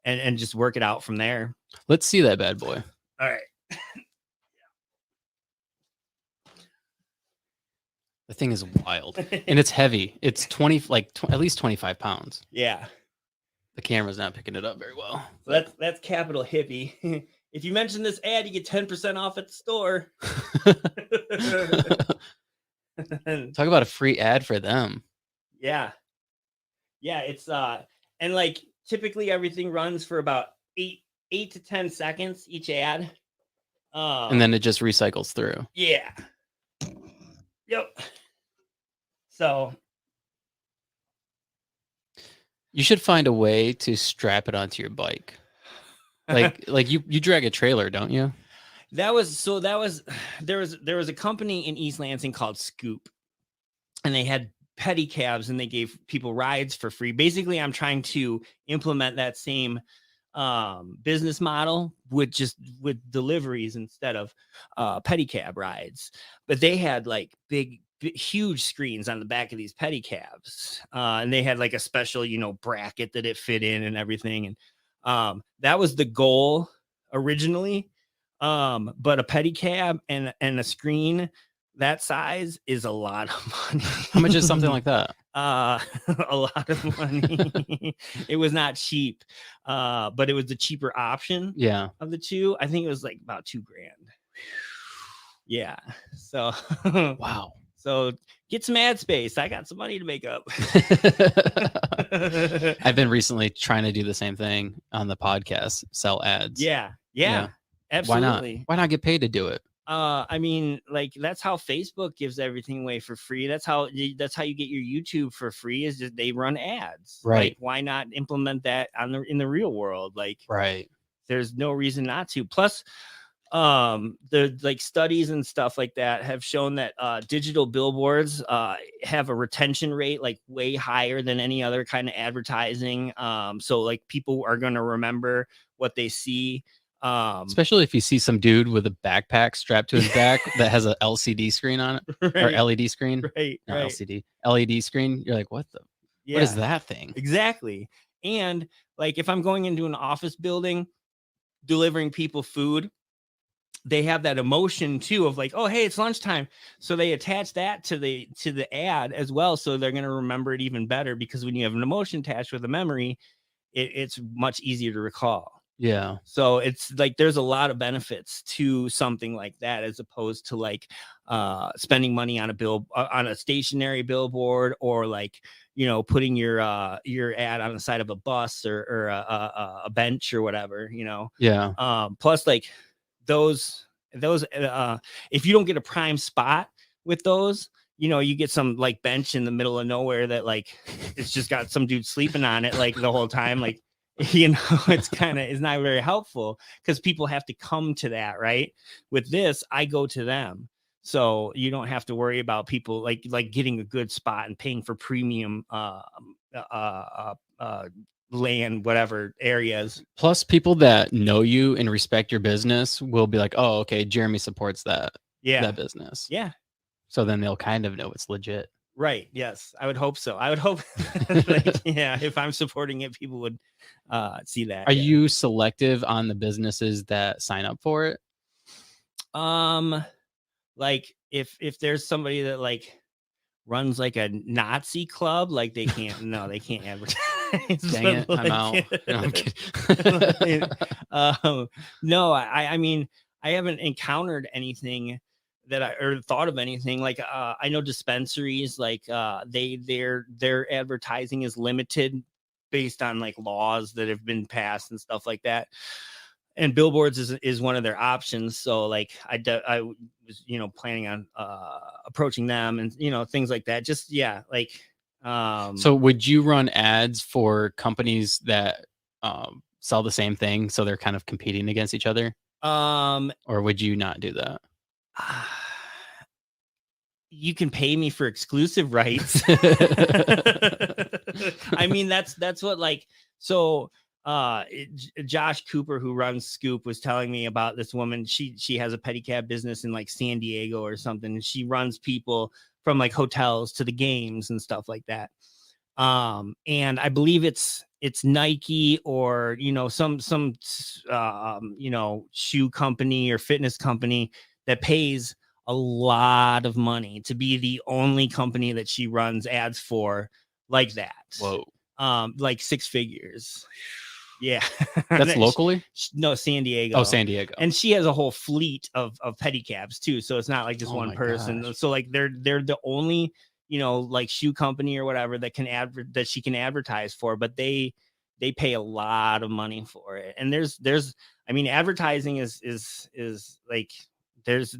Speaker 2: and just work it out from there.
Speaker 1: Let's see that bad boy.
Speaker 2: All right.
Speaker 1: The thing is wild, and it's heavy. It's at least 25 pounds.
Speaker 2: Yeah.
Speaker 1: The camera's not picking it up very well.
Speaker 2: So that's Capital Hippie. If you mention this ad, you get 10% off at the store.
Speaker 1: Talk about a free ad for them.
Speaker 2: Yeah. Yeah, it's and like typically everything runs for about 8 to 10 seconds each ad.
Speaker 1: And then it just recycles through.
Speaker 2: Yeah. Yep. So
Speaker 1: you should find a way to strap it onto your bike. Like you drag a trailer, don't you? There was a company in East Lansing called Scoop, and they had pedicabs, and they gave people rides for free. Basically, I'm trying to implement that same business model with deliveries instead of pedicab rides. But they had like big, huge screens on the back of these pedicabs, and they had like a special, bracket that it fit in and everything. And that was the goal originally. But a pedicab and a screen that size is a lot of money. How much is something like that?
Speaker 2: A lot of money. It was not cheap, but it was the cheaper option.
Speaker 1: Yeah.
Speaker 2: Of the two, I think it was like about $2,000. Yeah. So
Speaker 1: wow.
Speaker 2: So get some ad space. I got some money to make up.
Speaker 1: I've been recently trying to do the same thing on the podcast, sell ads.
Speaker 2: Yeah. Absolutely.
Speaker 1: Why not get paid to do it?
Speaker 2: I mean, like that's how Facebook gives everything away for free. That's how you get your YouTube for free, is just they run ads.
Speaker 1: Right.
Speaker 2: Like, why not implement that in the real world? Like,
Speaker 1: Right.
Speaker 2: there's no reason not to. Plus, the like studies and stuff like that have shown that digital billboards have a retention rate like way higher than any other kind of advertising. So like people are going to remember what they see.
Speaker 1: Especially if you see some dude with a backpack strapped to his back that has a LCD screen on it, or
Speaker 2: right,
Speaker 1: LED screen,
Speaker 2: right,
Speaker 1: not
Speaker 2: right.
Speaker 1: LCD, LED screen. You're like, what
Speaker 2: Yeah,
Speaker 1: is that thing?
Speaker 2: exactly. And like if I'm going into an office building delivering people food, they have that emotion too of like, oh, hey, it's lunchtime. So they attach that to the ad as well. So they're going to remember it even better, because when you have an emotion attached with a memory, it's much easier to recall.
Speaker 1: Yeah.
Speaker 2: So it's like there's a lot of benefits to something like that, as opposed to like spending money on a stationary billboard, or like, you know, putting your ad on the side of a bus or a bench or whatever, you know.
Speaker 1: Yeah.
Speaker 2: Plus, like those if you don't get a prime spot with those, you know, you get some like bench in the middle of nowhere that like it's just got some dude sleeping on it like the whole time, like, you know, it's not very helpful, because people have to come to that. Right, with this, I go to them, so you don't have to worry about people like getting a good spot and paying for premium land, whatever areas.
Speaker 1: Plus, people that know you and respect your business will be like, oh, okay, Jeremy supports that business.
Speaker 2: Yeah.
Speaker 1: So then they'll kind of know it's legit.
Speaker 2: Right. Yes. I would hope so. I would hope that, yeah, if I'm supporting it, people would see that.
Speaker 1: Are you selective on the businesses that sign up for it?
Speaker 2: Like if there's somebody that like runs like a Nazi club, like they can't advertise.
Speaker 1: Dang it,
Speaker 2: like,
Speaker 1: I'm out. No, I'm kidding.
Speaker 2: No, I mean, I haven't encountered anything that or thought of anything like I know dispensaries like their advertising is limited based on like laws that have been passed and stuff like that, and billboards is one of their options. So like I was, you know, planning on approaching them and, you know, things like that. Just like
Speaker 1: so would you run ads for companies that sell the same thing, so they're kind of competing against each other, or would you not do that?
Speaker 2: You can pay me for exclusive rights. I mean, that's what like, so Josh Cooper, who runs Scoop, was telling me about this woman. She has a pedicab business in like San Diego or something, and she runs people from like hotels to the games and stuff like that. And I believe it's Nike or, you know, some you know, shoe company or fitness company that pays a lot of money to be the only company that she runs ads for like that.
Speaker 1: Whoa.
Speaker 2: Like 6 figures. Yeah.
Speaker 1: That's locally?
Speaker 2: No, San Diego.
Speaker 1: Oh, San Diego.
Speaker 2: And she has a whole fleet of pedicabs too. So it's not like just one person.
Speaker 1: Gosh.
Speaker 2: So like they're the only, you know, like shoe company or whatever that that she can advertise for, but they pay a lot of money for it. And there's I mean, advertising is like there's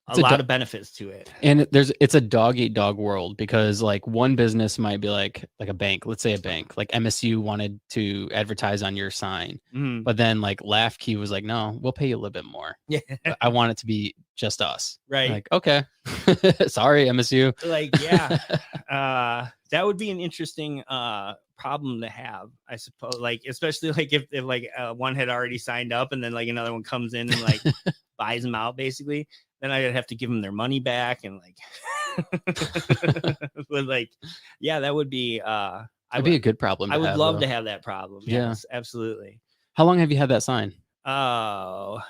Speaker 2: a lot of benefits to it.
Speaker 1: And it's a dog eat dog world, because like one business might be like a bank, let's say a bank, like MSU wanted to advertise on your sign, but then like Laugh Key was like, no, we'll pay you a little bit more.
Speaker 2: Yeah.
Speaker 1: But I want it to be just us.
Speaker 2: Right.
Speaker 1: Like, okay. Sorry, MSU.
Speaker 2: Like, yeah. That would be an interesting problem to have, I suppose. Like, especially like if like one had already signed up and then like another one comes in and like buys them out, basically. Then I'd have to give them their money back and like, but like, yeah, that would be
Speaker 1: That'd be a good problem.
Speaker 2: I would love
Speaker 1: though.
Speaker 2: to have that problem.
Speaker 1: Yeah.
Speaker 2: Yes, absolutely.
Speaker 1: How long have you had that sign?
Speaker 2: Oh,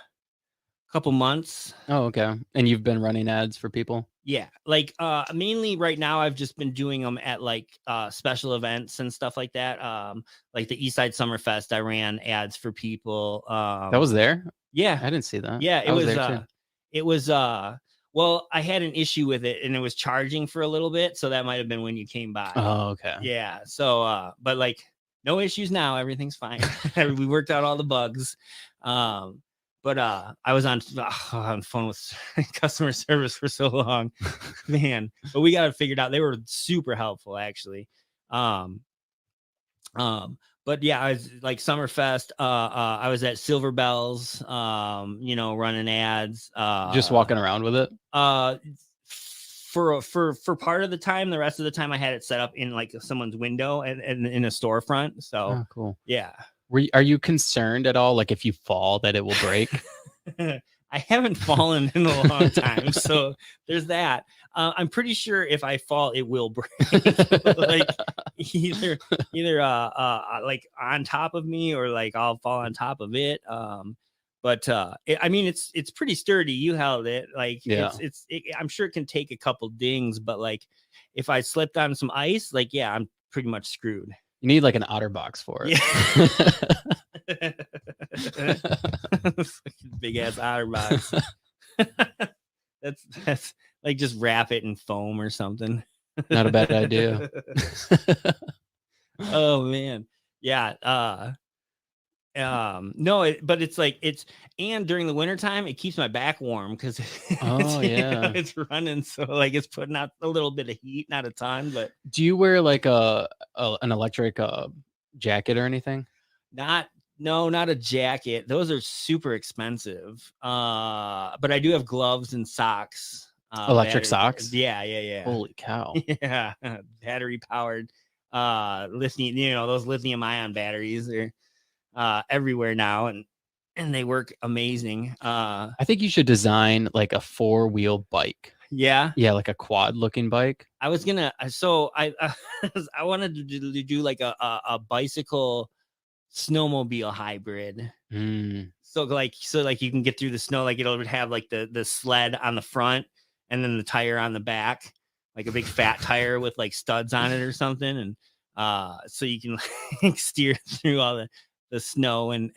Speaker 2: couple months.
Speaker 1: Oh, okay. And you've been running ads for people?
Speaker 2: Yeah, like mainly right now I've just been doing them at like special events and stuff like that. Like the Eastside Summerfest, I ran ads for people.
Speaker 1: That was there?
Speaker 2: Yeah.
Speaker 1: I didn't see that.
Speaker 2: Yeah,
Speaker 1: it
Speaker 2: was well, I had an issue with it and it was charging for a little bit, so that might have been when you came by.
Speaker 1: Oh, okay.
Speaker 2: Yeah. So but like no issues now, everything's fine. We worked out all the bugs. But I was on phone with customer service for so long, man. But we got it figured out. They were super helpful, actually. Um, but yeah, I was like Summerfest. I was at Silver Bells, running ads.
Speaker 1: Just walking around with it.
Speaker 2: For part of the time, the rest of the time I had it set up in like someone's window and in a storefront. So
Speaker 1: Oh, cool.
Speaker 2: yeah.
Speaker 1: Are you concerned at all? Like if you fall that it will break?
Speaker 2: I haven't fallen in a long time, so there's that. I'm pretty sure if I fall, it will break. Like either like on top of me or like I'll fall on top of it. But I mean, it's pretty sturdy. You held it. Like
Speaker 1: Yeah.
Speaker 2: I'm sure it can take a couple dings, but like if I slipped on some ice, like yeah, I'm pretty much screwed.
Speaker 1: You need like an OtterBox for it.
Speaker 2: Yeah. Big ass OtterBox. That's like just wrap it in foam or something.
Speaker 1: Not a bad idea.
Speaker 2: Oh man. Yeah. No, but it's like and during the wintertime it keeps my back warm because it's running, so like it's putting out a little bit of heat, not a ton. But
Speaker 1: do you wear like an electric jacket or anything?
Speaker 2: Not a jacket. Those are super expensive. But I do have gloves and socks.
Speaker 1: Electric socks?
Speaker 2: Yeah.
Speaker 1: Holy cow.
Speaker 2: Yeah. Battery powered lithium, those lithium ion batteries are everywhere now, and they work amazing.
Speaker 1: I think you should design like a 4-wheel bike.
Speaker 2: Yeah,
Speaker 1: like a quad looking bike.
Speaker 2: I was gonna I wanted to do like a bicycle snowmobile hybrid. So like you can get through the snow, like it'll have like the sled on the front and then the tire on the back, like a big fat tire with like studs on it or something, and so you can like steer through all the snow and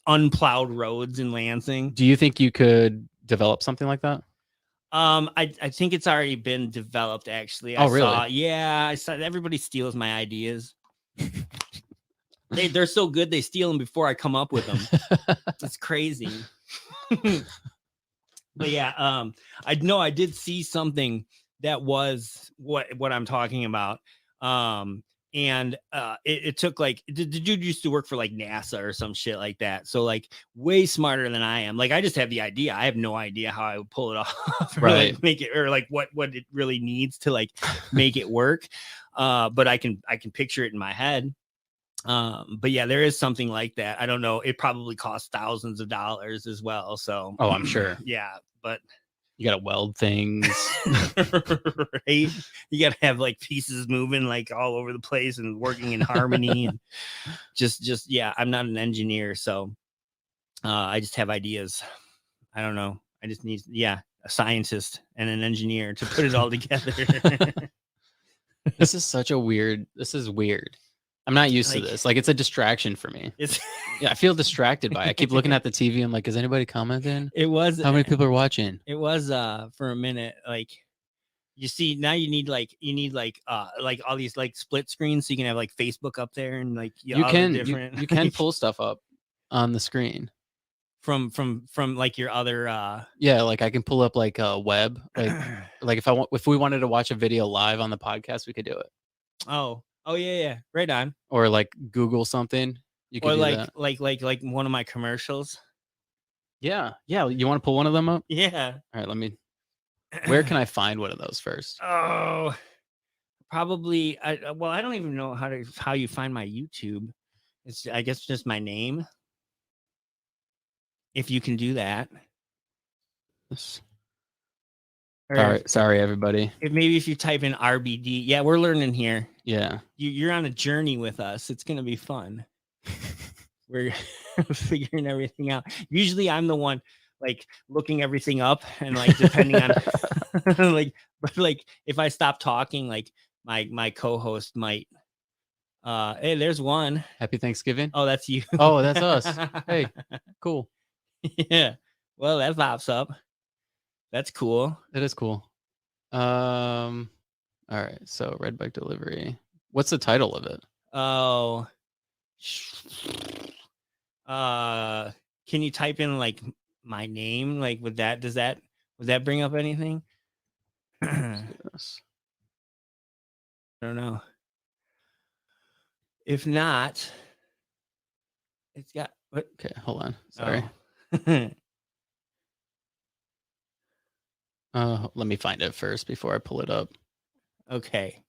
Speaker 2: unplowed roads in Lansing.
Speaker 1: Do you think you could develop something like that?
Speaker 2: I think it's already been developed, actually.
Speaker 1: Really?
Speaker 2: I saw everybody steals my ideas. They're so good, they steal them before I come up with them. It's crazy. But yeah, I know I did see something that was what I'm talking about. And it took like the dude used to work for like NASA or some shit like that, so like way smarter than I am. Like I just have the idea, I have no idea how I would pull it off, or
Speaker 1: right,
Speaker 2: like make it, or like what it really needs to like make it work. But I can picture it in my head. But yeah, there is something like that. I don't know, it probably costs thousands of dollars as well, so
Speaker 1: I'm sure.
Speaker 2: Yeah, but
Speaker 1: you gotta weld things.
Speaker 2: Right, you gotta have like pieces moving like all over the place and working in harmony. And just yeah, I'm not an engineer, so I just have ideas. I don't know, I just need a scientist and an engineer to put it all together.
Speaker 1: This is weird. I'm not used to this. Like, it's a distraction for me. I feel distracted by it. I keep looking at the TV. I'm like, is anybody commenting?
Speaker 2: It was,
Speaker 1: how many people are watching?
Speaker 2: It was for a minute. Like, you see, now you need all these like split screens, so you can have like Facebook up there, and like
Speaker 1: you can pull stuff up on the screen
Speaker 2: from like your other
Speaker 1: like I can pull up like a web, like if we wanted to watch a video live on the podcast, we could do it.
Speaker 2: Oh yeah, right on.
Speaker 1: Or like Google something. You can, or
Speaker 2: like one of my commercials.
Speaker 1: Yeah. You want to pull one of them up?
Speaker 2: Yeah.
Speaker 1: All right. Where can I find one of those first?
Speaker 2: Oh, probably. I don't even know how you find my YouTube. It's, I guess, just my name. If you can do that.
Speaker 1: Sorry, everybody.
Speaker 2: Maybe if you type in RBD. Yeah, we're learning here.
Speaker 1: Yeah.
Speaker 2: You're on a journey with us. It's going to be fun. We're figuring everything out. Usually I'm the one like looking everything up, and like depending on but like if I stop talking, like my co-host might hey, there's one.
Speaker 1: Happy Thanksgiving.
Speaker 2: Oh, that's you.
Speaker 1: Oh, that's us. Hey, cool.
Speaker 2: Yeah. Well, that pops up. That's cool.
Speaker 1: That is cool. All right. So Red Bike Delivery. What's the title of it?
Speaker 2: Oh, Can you type in like my name? Like would that bring up anything? I
Speaker 1: Yes.
Speaker 2: don't know. If not, it's got what?
Speaker 1: Okay, hold on. Sorry.
Speaker 2: Oh.
Speaker 1: Let me find it first before I pull it up.
Speaker 2: Okay.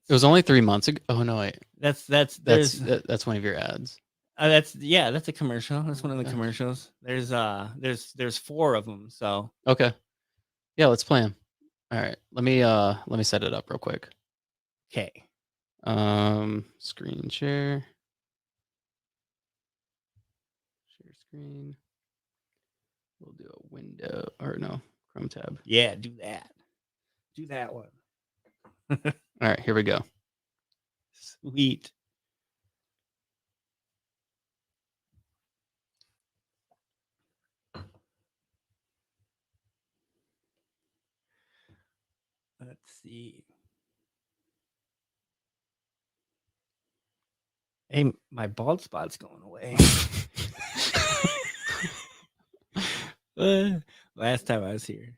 Speaker 1: It was only 3 months ago. Oh no, wait.
Speaker 2: That's
Speaker 1: one of your ads.
Speaker 2: that's a commercial. That's one of the
Speaker 1: Okay.
Speaker 2: commercials. There's 4 of them. So
Speaker 1: Okay. Yeah, let's play them. All right. Let me set it up real quick.
Speaker 2: okay.
Speaker 1: Screen share. Share screen. We'll do a window or no, Chrome tab.
Speaker 2: Yeah, do that. Do that one.
Speaker 1: All right, here we go.
Speaker 2: Sweet. Let's see. Hey, my bald spot's going away. Last time I was here,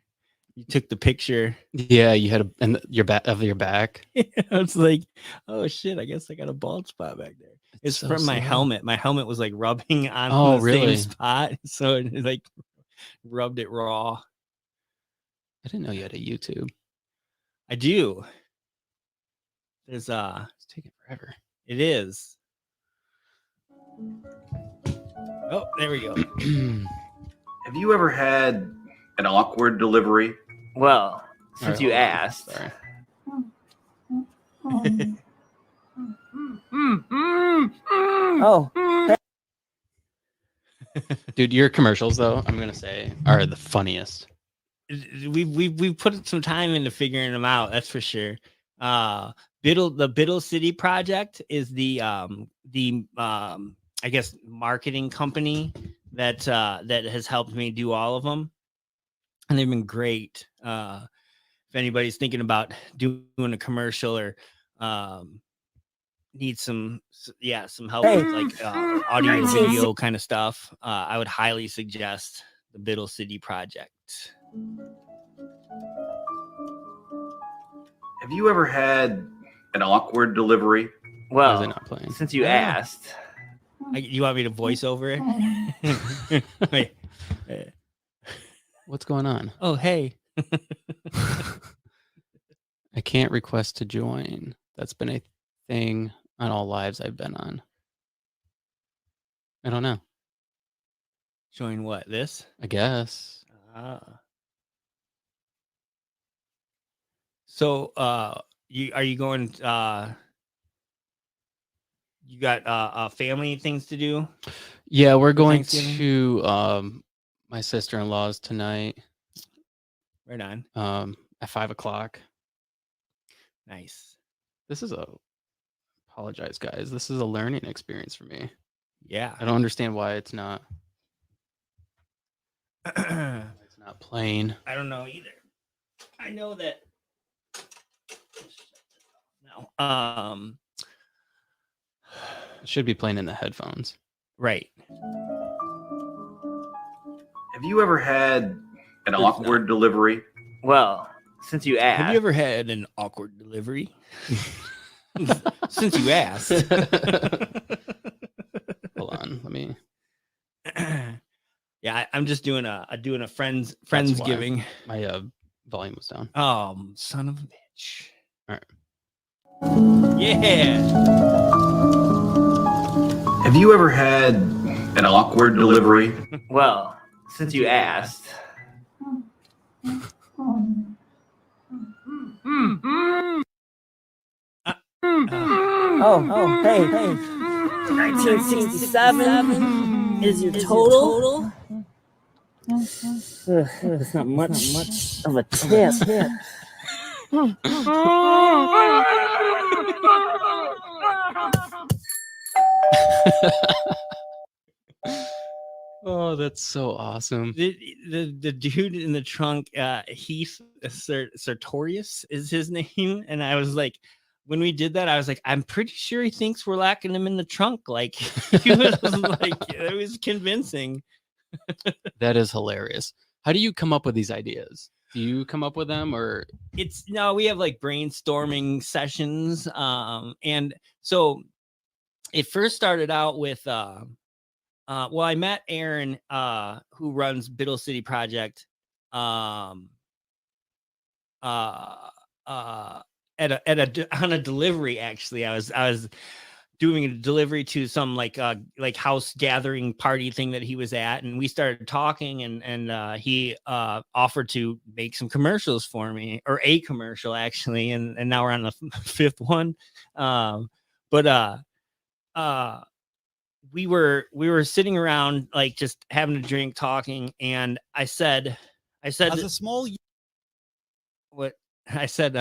Speaker 2: you took the picture.
Speaker 1: Yeah, you had your back of your back.
Speaker 2: I was like, oh shit, I guess I got a bald spot back there. It's
Speaker 1: so
Speaker 2: from my
Speaker 1: slow.
Speaker 2: helmet. My helmet was like rubbing on
Speaker 1: Oh,
Speaker 2: the
Speaker 1: really?
Speaker 2: same spot. So it like rubbed it raw.
Speaker 1: I didn't know you had a YouTube.
Speaker 2: I do. There's
Speaker 1: It's taking forever.
Speaker 2: it is. Oh, there we go.
Speaker 3: Have you ever had an awkward delivery?
Speaker 2: Well,
Speaker 1: All
Speaker 2: since
Speaker 1: right,
Speaker 2: you
Speaker 1: hold on.
Speaker 2: asked.
Speaker 1: Sorry.
Speaker 2: Oh.
Speaker 1: Dude, your commercials though, I'm gonna say, are the funniest.
Speaker 2: We put some time into figuring them out, that's for sure. The Biddle City Project is the I guess marketing company that has helped me do all of them, and they've been great. If anybody's thinking about doing a commercial or need some help with like audio video kind of stuff, I would highly suggest the Biddle City Project.
Speaker 3: Have you ever had an awkward delivery?
Speaker 1: Why is it not playing?
Speaker 2: Since you asked, you want me to voice over it? Wait.
Speaker 1: What's going on?
Speaker 2: Oh, hey.
Speaker 1: I can't request to join. That's been a thing on all lives I've been on. I don't know.
Speaker 2: Join what? This?
Speaker 1: I guess.
Speaker 2: So, are you going? You got family things to do?
Speaker 1: Yeah, we're going
Speaker 2: Thanksgiving?
Speaker 1: to my sister-in-law's tonight.
Speaker 2: Right on.
Speaker 1: At 5:00.
Speaker 2: Nice.
Speaker 1: This is apologize, guys. This is a learning experience for me.
Speaker 2: Yeah.
Speaker 1: I don't understand why it's not
Speaker 2: I
Speaker 1: playing.
Speaker 2: don't know either. I know that. No.
Speaker 1: It should be playing in the headphones.
Speaker 2: Right.
Speaker 3: Have you ever had an awkward delivery?
Speaker 2: Well, since you asked. Have you ever had an awkward delivery? Since you asked.
Speaker 1: Hold on, let me.
Speaker 2: Yeah, I'm just doing a
Speaker 1: That's why.
Speaker 2: friendsgiving.
Speaker 1: My volume was down.
Speaker 2: Son of a bitch.
Speaker 1: All right.
Speaker 2: Yeah.
Speaker 3: Have you ever had an awkward delivery?
Speaker 2: Well, since you asked.
Speaker 4: Hey. 1967 is your total? That's not much of a tip.
Speaker 1: Oh, that's so awesome.
Speaker 2: The dude in the trunk, Heath Sertorius is his name, and I was like, when we did that, I was like, I'm pretty sure he thinks we're locking him in the trunk. Like, he was like, it was convincing.
Speaker 1: That is hilarious. How do you come up with these ideas? Do you come up with them, or
Speaker 2: It's no, we have like brainstorming sessions. And so it first started out with well, I met Aaron who runs Biddle City Project on a delivery. Actually, I was doing a delivery to some like house gathering party thing that he was at, and we started talking, and he offered to make some commercials for me, or a commercial actually, and now we're on the fifth one. But we were sitting around like just having a drink talking, and I said
Speaker 5: As a small
Speaker 2: what I said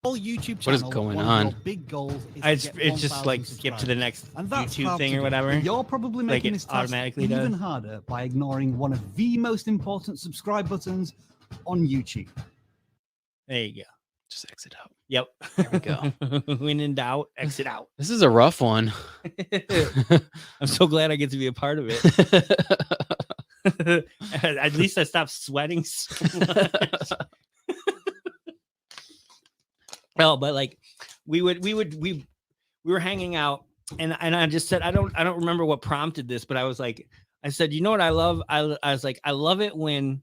Speaker 5: YouTube channel,
Speaker 1: What is going
Speaker 5: one of
Speaker 1: on?
Speaker 5: your big goals is
Speaker 2: I
Speaker 5: to
Speaker 2: just,
Speaker 5: get
Speaker 2: it just
Speaker 5: 1,000
Speaker 2: like skip to the next
Speaker 5: And that's
Speaker 2: YouTube
Speaker 5: hard
Speaker 2: thing
Speaker 5: to
Speaker 2: or
Speaker 5: do.
Speaker 2: whatever.
Speaker 5: And you're probably
Speaker 2: Like
Speaker 5: making
Speaker 2: it
Speaker 5: this task
Speaker 2: automatically
Speaker 5: even
Speaker 2: does.
Speaker 5: harder by ignoring one of the most important subscribe buttons on YouTube.
Speaker 2: There you go.
Speaker 1: just exit out?
Speaker 2: Yep.
Speaker 1: There we go.
Speaker 2: When in doubt, exit out.
Speaker 1: This is a rough one.
Speaker 2: I'm so glad I get to be a part of it. At least I stopped sweating so much. Well, but like we were hanging out, and I just said, I don't remember what prompted this, but I said, you know what I love? I was like, I love it when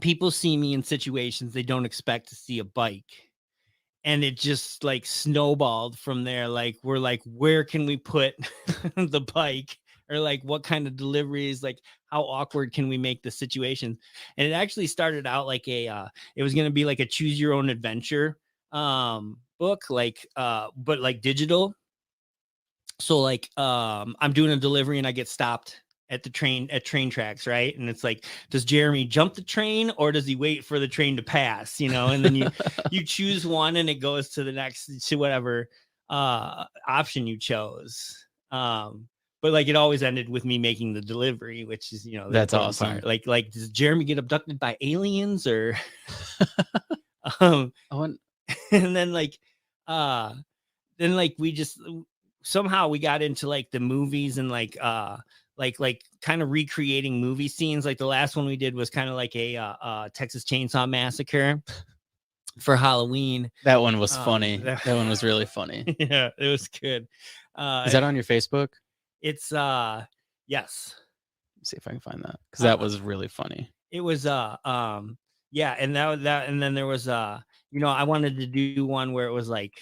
Speaker 2: people see me in situations they don't expect to see a bike. And it just like snowballed from there. Like, we're like, where can we put the bike? Or like, what kind of deliveries? Like, how awkward can we make the situation? And it actually started out like it was going to be like a choose your own adventure book, like but like digital. So like I'm doing a delivery and I get stopped at train tracks, right? And it's like, does Jeremy jump the train or does he wait for the train to pass? You know, and then you choose one and it goes to the next, to whatever option you chose. But like, it always ended with me making the delivery, which is, you know,
Speaker 1: That's awesome.
Speaker 2: Like does Jeremy get abducted by aliens or
Speaker 1: Oh,
Speaker 2: and then like we just somehow we got into like the movies and like kind of recreating movie scenes. Like the last one we did was kind of like a Texas Chainsaw Massacre for Halloween.
Speaker 1: that one was funny.
Speaker 2: that-
Speaker 1: That one was really funny.
Speaker 2: Yeah, it was good.
Speaker 1: Is that on your Facebook?
Speaker 2: It's yes.
Speaker 1: Let's see if I can find that, because that was really funny.
Speaker 2: It was yeah, and that and then there was you know, I wanted to do one where it was like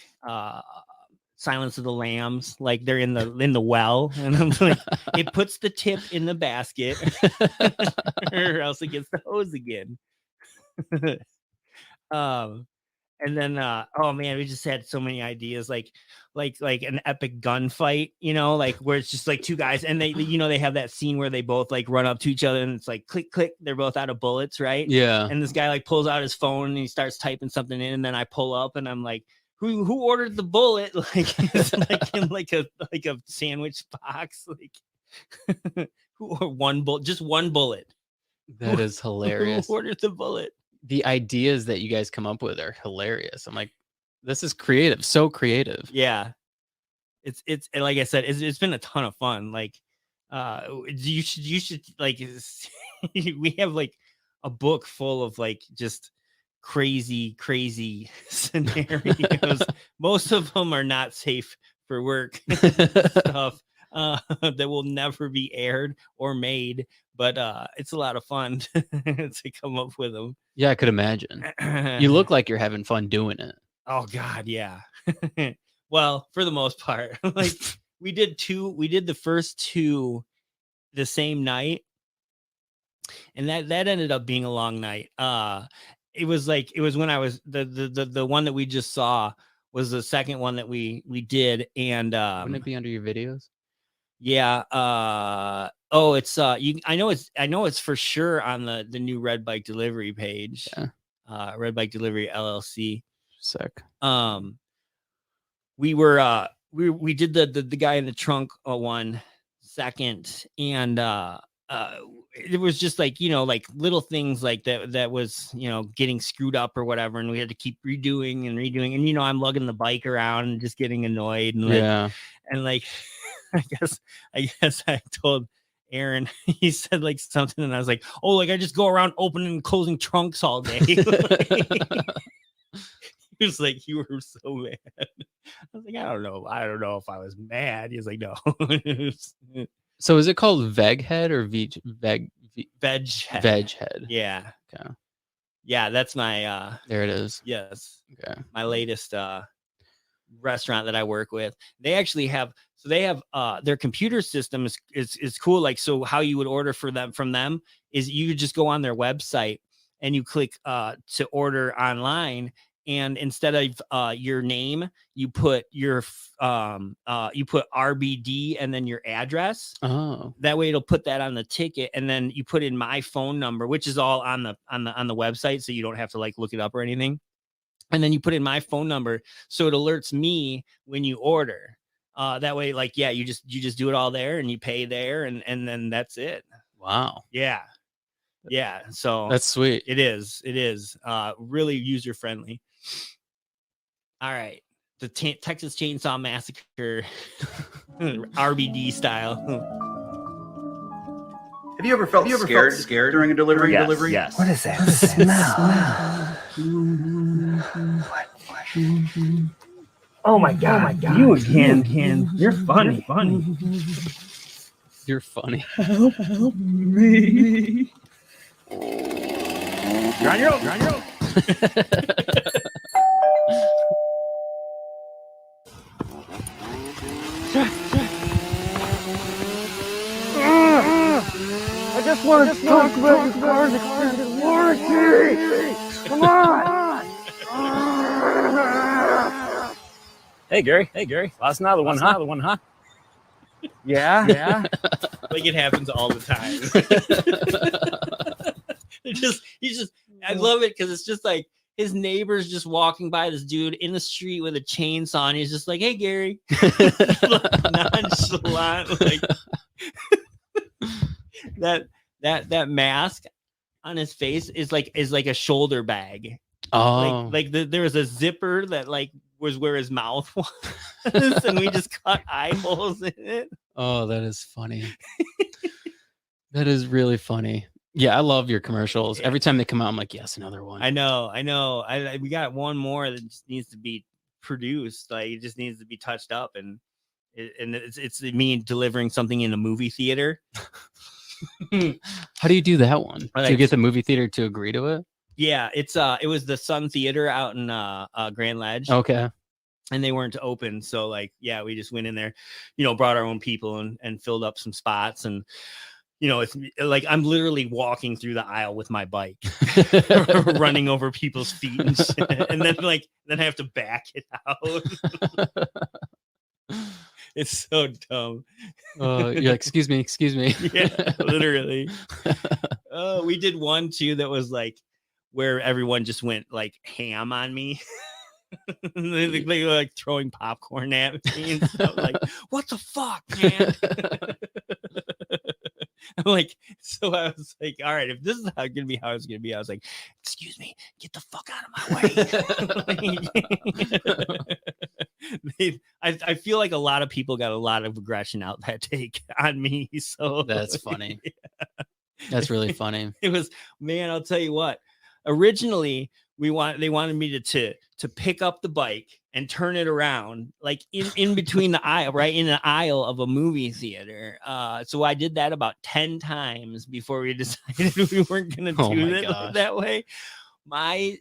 Speaker 2: Silence of the Lambs, like they're in the well, and I'm like, it puts the tip in the basket or else it gets the hose again. And then oh man, we just had so many ideas, like an epic gunfight, you know, like where it's just like two guys and they you know, they have that scene where they both like run up to each other and it's like click click, they're both out of bullets, right?
Speaker 1: Yeah.
Speaker 2: And this guy like pulls out his phone and he starts typing something in, and then I pull up and I'm like, who ordered the bullet? Like it's like in like a sandwich box, like who or one bullet, just one bullet.
Speaker 1: That is hilarious.
Speaker 2: Who ordered the bullet?
Speaker 1: The ideas that you guys come up with are hilarious. I'm like, this is creative, so creative.
Speaker 2: Yeah, it's and like I said, it's been a ton of fun. Like you should like we have like a book full of like just crazy scenarios. Most of them are not safe for work stuff that will never be aired or made, but it's a lot of fun to come up with them.
Speaker 1: Yeah, I could imagine. You look like you're having fun doing it.
Speaker 2: Oh God, yeah. Well, for the most part, like we did the first two the same night, and that ended up being a long night. It was when I was the one that we just saw was the second one that we did, and
Speaker 1: Wouldn't it be under your videos?
Speaker 2: yeah. Oh, it's I know it's for sure on the new Red Bike Delivery page.
Speaker 1: Yeah.
Speaker 2: Red Bike Delivery LLC.
Speaker 1: Sick.
Speaker 2: We were we did the guy in the trunk one second, and it was just like, like little things like that was, getting screwed up or whatever. And we had to keep redoing. And, I'm lugging the bike around and just getting annoyed. And like,
Speaker 1: Yeah.
Speaker 2: and like, I guess I told Aaron, he said like something, and I was like, oh, like I just go around opening and closing trunks all day. He was like, you were so mad. I was like, I don't know if I was mad. He was like, no.
Speaker 1: So is it called Veghead or veg
Speaker 2: Veg head.
Speaker 1: Veghead?
Speaker 2: Yeah.
Speaker 1: Okay.
Speaker 2: Yeah, that's my
Speaker 1: There it is.
Speaker 2: yes.
Speaker 1: Okay.
Speaker 2: My latest restaurant that I work with. They actually have their computer system is cool. Like, so how you would order from them is you could just go on their website and you click to order online, and instead of your name, you put your RBD and then your address.
Speaker 1: Oh.
Speaker 2: That way it'll put that on the ticket, and then you put in my phone number, which is all on the website, so you don't have to like look it up or anything. And then you put in my phone number, so it alerts me when you order. That way, like, yeah, you just do it all there, and you pay there, and then that's it.
Speaker 1: Wow.
Speaker 2: Yeah. So
Speaker 1: That's sweet.
Speaker 2: it is really user friendly. All right, the Texas Chainsaw Massacre RBD style.
Speaker 3: Have you ever felt scared during a delivery?
Speaker 2: Yes.
Speaker 4: What is that smell? Oh my god! You again? You're funny.
Speaker 1: You're funny.
Speaker 4: Help me!
Speaker 2: You're on your own.
Speaker 4: I just want to talk about your car's extended warranty. Come on!
Speaker 6: Hey Gary. Last another one, huh?
Speaker 4: Yeah.
Speaker 2: Like it happens all the time. I love it because it's just like his neighbor's just walking by this dude in the street with a chainsaw, and he's just like, "Hey, Gary," nonchalant, like that mask on his face is like a shoulder bag.
Speaker 1: Oh.
Speaker 2: There was a zipper that like was where his mouth was, and we just cut eye holes in it.
Speaker 1: Oh, that is funny. That is really funny. Yeah, I love your commercials.
Speaker 2: Yeah.
Speaker 1: Every time they come out, I'm like, yes, another one.
Speaker 2: I know. We got one more that just needs to be produced. Like it just needs to be touched up, and it's me delivering something in a movie theater.
Speaker 1: How do you do that one? Do you
Speaker 2: Like-
Speaker 1: get the movie theater to agree to it?
Speaker 2: Yeah, it was the Sun Theater out in Grand Ledge.
Speaker 1: Okay.
Speaker 2: And they weren't open, so like, yeah, we just went in there, brought our own people and filled up some spots. And it's like I'm literally walking through the aisle with my bike, running over people's feet and shit. And then I have to back it out. It's so dumb.
Speaker 1: You're like, excuse me.
Speaker 2: Yeah, literally. We did one too that was like where everyone just went like ham on me. they were like throwing popcorn at me and stuff. Like, what the fuck, man? I'm like, so I was like, all right, if this is how it's gonna be, I was like, excuse me, get the fuck out of my way. I feel like a lot of people got a lot of aggression out that take on me. So
Speaker 1: That's funny.
Speaker 2: Yeah.
Speaker 1: That's really funny.
Speaker 2: It was, man, I'll tell you what. Originally, they wanted me to pick up the bike and turn it around, like in between the aisle, right in the aisle of a movie theater. So I did that about 10 times before we decided we weren't gonna do it that way. My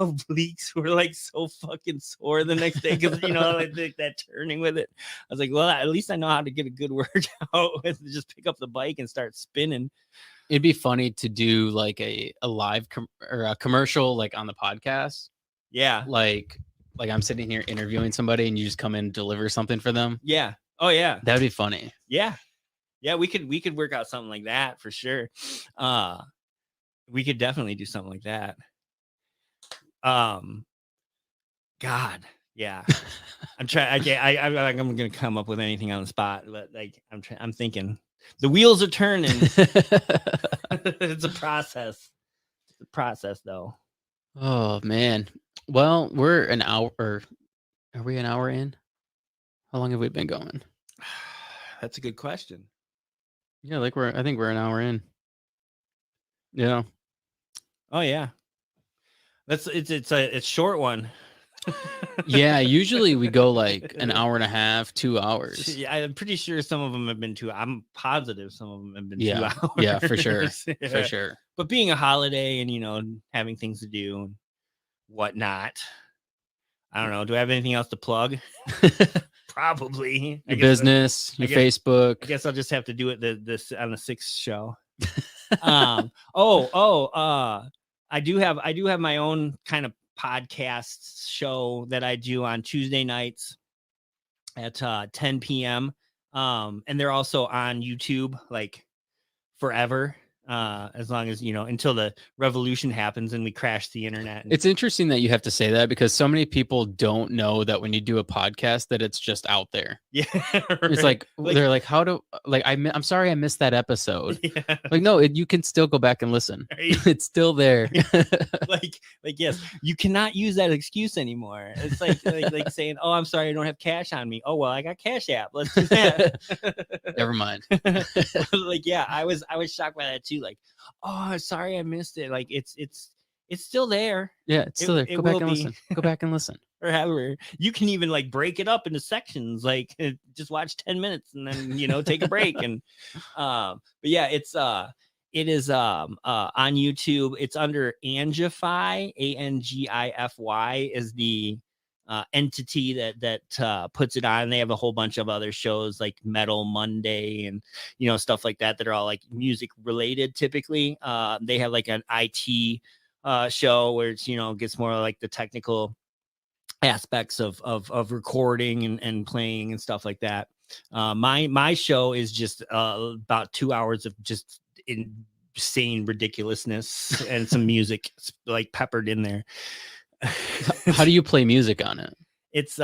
Speaker 2: obliques were like so fucking sore the next day because like that turning with it. I was like, well, at least I know how to get a good workout with just pick up the bike and start spinning.
Speaker 1: It'd be funny to do like a live or a commercial like on the podcast.
Speaker 2: Yeah.
Speaker 1: Like I'm sitting here interviewing somebody and you just come in and deliver something for them.
Speaker 2: Yeah. Oh yeah.
Speaker 1: That'd be funny.
Speaker 2: Yeah. Yeah. We could work out something like that for sure. We could definitely do something like that. God. Yeah. I'm trying. I'm gonna come up with anything on the spot, but like I'm thinking the wheels are turning. It's a process. It's a process, though.
Speaker 1: Oh man. Well, we're an hour. Or are we an hour in? How long have we been going?
Speaker 2: That's a good question.
Speaker 1: Yeah, like I think we're an hour in. Yeah.
Speaker 2: Oh yeah, it's a short one.
Speaker 1: Yeah. Usually we go like an hour and a half, 2 hours.
Speaker 2: Yeah, I'm pretty sure some of them have been 2. I'm positive some of them have been 2
Speaker 1: Yeah.
Speaker 2: hours.
Speaker 1: Yeah, for sure.
Speaker 2: Yeah.
Speaker 1: For sure.
Speaker 2: But being a holiday and having things to do and whatnot, I don't know. Do I have anything else to plug? Probably.
Speaker 1: Your business, your Facebook.
Speaker 2: I guess I'll just have to do it this on the 6th show. I do have my own kind of podcast show that I do on Tuesday nights at 10 p.m. And they're also on YouTube like forever. As long as until the revolution happens and we crash the internet.
Speaker 1: It's interesting that you have to say that because so many people don't know that when you do a podcast that it's just out there.
Speaker 2: Yeah,
Speaker 1: It's like they're like, how do I'm sorry I missed that episode.
Speaker 2: Yeah.
Speaker 1: Like no, you can still go back and listen.
Speaker 2: Right?
Speaker 1: It's still there.
Speaker 2: like yes, you cannot use that excuse anymore. It's like saying, "Oh, I'm sorry, I don't have cash on me." Oh well, I got Cash App. Let's do that.
Speaker 1: Never mind.
Speaker 2: Like yeah, I was shocked by that too. Like, oh, sorry, I missed it. Like it's still there.
Speaker 1: Yeah, it's still there.
Speaker 2: It
Speaker 1: Go back
Speaker 2: will
Speaker 1: and
Speaker 2: be.
Speaker 1: listen. Go back and listen.
Speaker 2: Or however, you can even like break it up into sections, like just watch 10 minutes and then take a break. And but yeah, it is on YouTube. It's under Angify. Angify is the entity that puts it on. They have a whole bunch of other shows like Metal Monday and stuff like that are all like music related. Typically they have like an IT show where it's gets more like the technical aspects of recording and playing and stuff like that. My show is just about 2 hours of just insane ridiculousness and some music like peppered in there.
Speaker 1: How do you play music on it?
Speaker 2: It's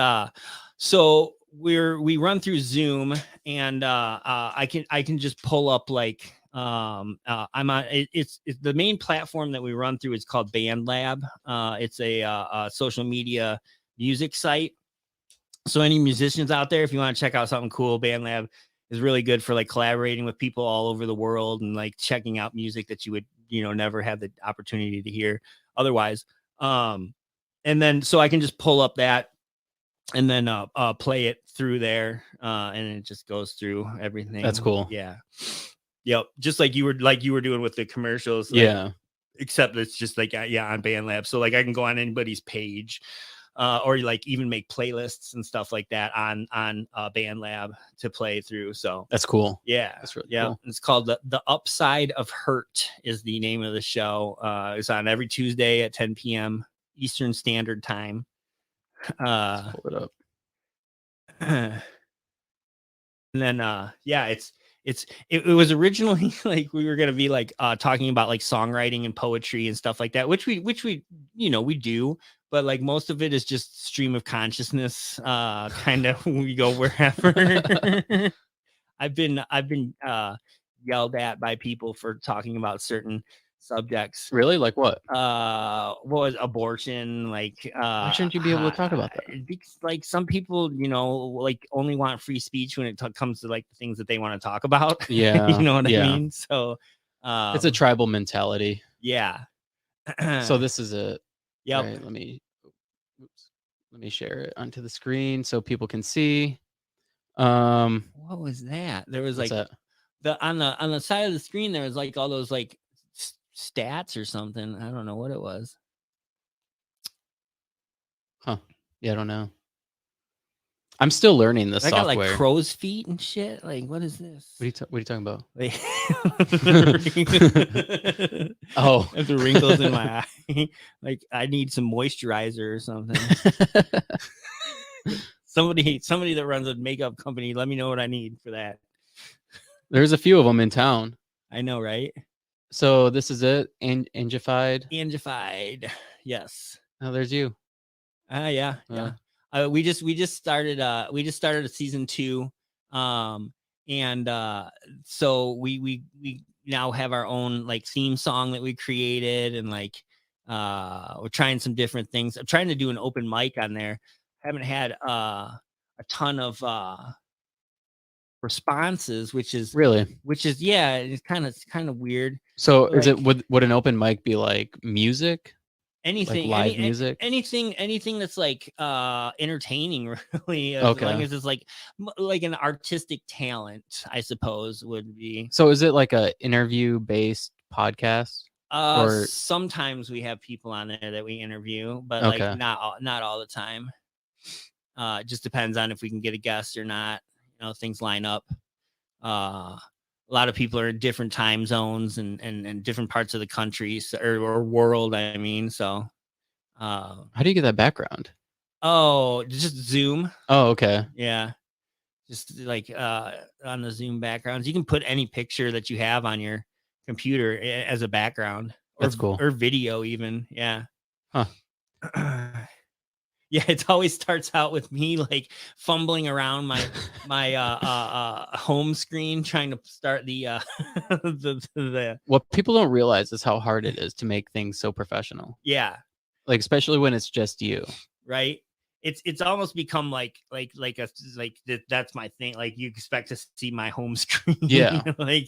Speaker 2: so we run through Zoom and I can just pull up like I'm on it's the main platform that we run through is called BandLab. It's a social media music site. So any musicians out there, if you want to check out something cool, BandLab is really good for like collaborating with people all over the world and like checking out music that you would never have the opportunity to hear otherwise. And then so I can just pull up that and then play it through there and it just goes through everything.
Speaker 1: That's cool.
Speaker 2: Yeah. Yep. Just like you were doing with the commercials. Like,
Speaker 1: Yeah.
Speaker 2: Except it's just like on BandLab. So like I can go on anybody's page or like even make playlists and stuff like that on BandLab to play through. So
Speaker 1: That's cool.
Speaker 2: yeah,
Speaker 1: That's really
Speaker 2: yeah.
Speaker 1: cool.
Speaker 2: It's called the Upside of Hurt is the name of the show. It's on every Tuesday at 10 p.m. Eastern Standard Time.
Speaker 1: Pull it up.
Speaker 2: And then yeah, it was originally like we were gonna be like talking about like songwriting and poetry and stuff like that, which we we do, but like most of it is just stream of consciousness, kind of we go wherever. I've been yelled at by people for talking about certain subjects.
Speaker 1: Really? Like what?
Speaker 2: What was abortion? Like
Speaker 1: Why shouldn't you be able to talk about that?
Speaker 2: Because like some people like only want free speech when it comes to like the things that they want to talk about.
Speaker 1: Yeah.
Speaker 2: You know what
Speaker 1: yeah.
Speaker 2: I mean? So
Speaker 1: It's a tribal mentality.
Speaker 2: yeah.
Speaker 1: So this is it.
Speaker 2: Yep.
Speaker 1: Right, let me share it onto the screen so people can see.
Speaker 2: What was that? There was
Speaker 1: What's
Speaker 2: like
Speaker 1: that?
Speaker 2: on the side of the screen there was like all those like stats or something. I don't know what it was.
Speaker 1: Yeah, I don't know. I'm still learning this
Speaker 2: I got
Speaker 1: software.
Speaker 2: like crow's feet and shit. Like what is this?
Speaker 1: What are you talking about?
Speaker 2: Like,
Speaker 1: Oh.
Speaker 2: I have the wrinkles in my eye. Like I need some moisturizer or something. Somebody that runs a makeup company, let me know what I need for that.
Speaker 1: There's a few of them in town.
Speaker 2: I know, right?
Speaker 1: So this is it. Angified.
Speaker 2: Angified. Yes.
Speaker 1: Oh, there's you.
Speaker 2: Yeah.
Speaker 1: Yeah.
Speaker 2: We just started a season 2, and so we now have our own like theme song that we created, and like we're trying some different things. I'm trying to do an open mic on there. Haven't had a ton of responses, which is
Speaker 1: Really?
Speaker 2: yeah, it's kind of weird.
Speaker 1: So is it
Speaker 2: Like-
Speaker 1: would an open mic be like music?
Speaker 2: Anything,
Speaker 1: live music?
Speaker 2: anything that's like entertaining, really, as
Speaker 1: Okay.
Speaker 2: long as it's like an artistic talent, I suppose, would be.
Speaker 1: So is it like a interview based podcast? Or-
Speaker 2: Sometimes we have people on there that we interview, but
Speaker 1: Okay.
Speaker 2: like not all the time. It just depends on if we can get a guest or not. You know, things line up. A lot of people are in different time zones and different parts of the country, or world. I mean, so.
Speaker 1: How do you get that background?
Speaker 2: Oh, just Zoom.
Speaker 1: Oh, okay.
Speaker 2: Yeah. Just like on the Zoom backgrounds. You can put any picture that you have on your computer as a background.
Speaker 1: That's cool.
Speaker 2: Or video even. Yeah.
Speaker 1: Huh.
Speaker 2: Yeah, it always starts out with me like fumbling around my home screen trying to start the the
Speaker 1: What people don't realize is how hard it is to make things so professional.
Speaker 2: yeah,
Speaker 1: Like especially when it's just you.
Speaker 2: right. It's almost become that's my thing. Like you expect to see my home screen.
Speaker 1: Yeah.
Speaker 2: like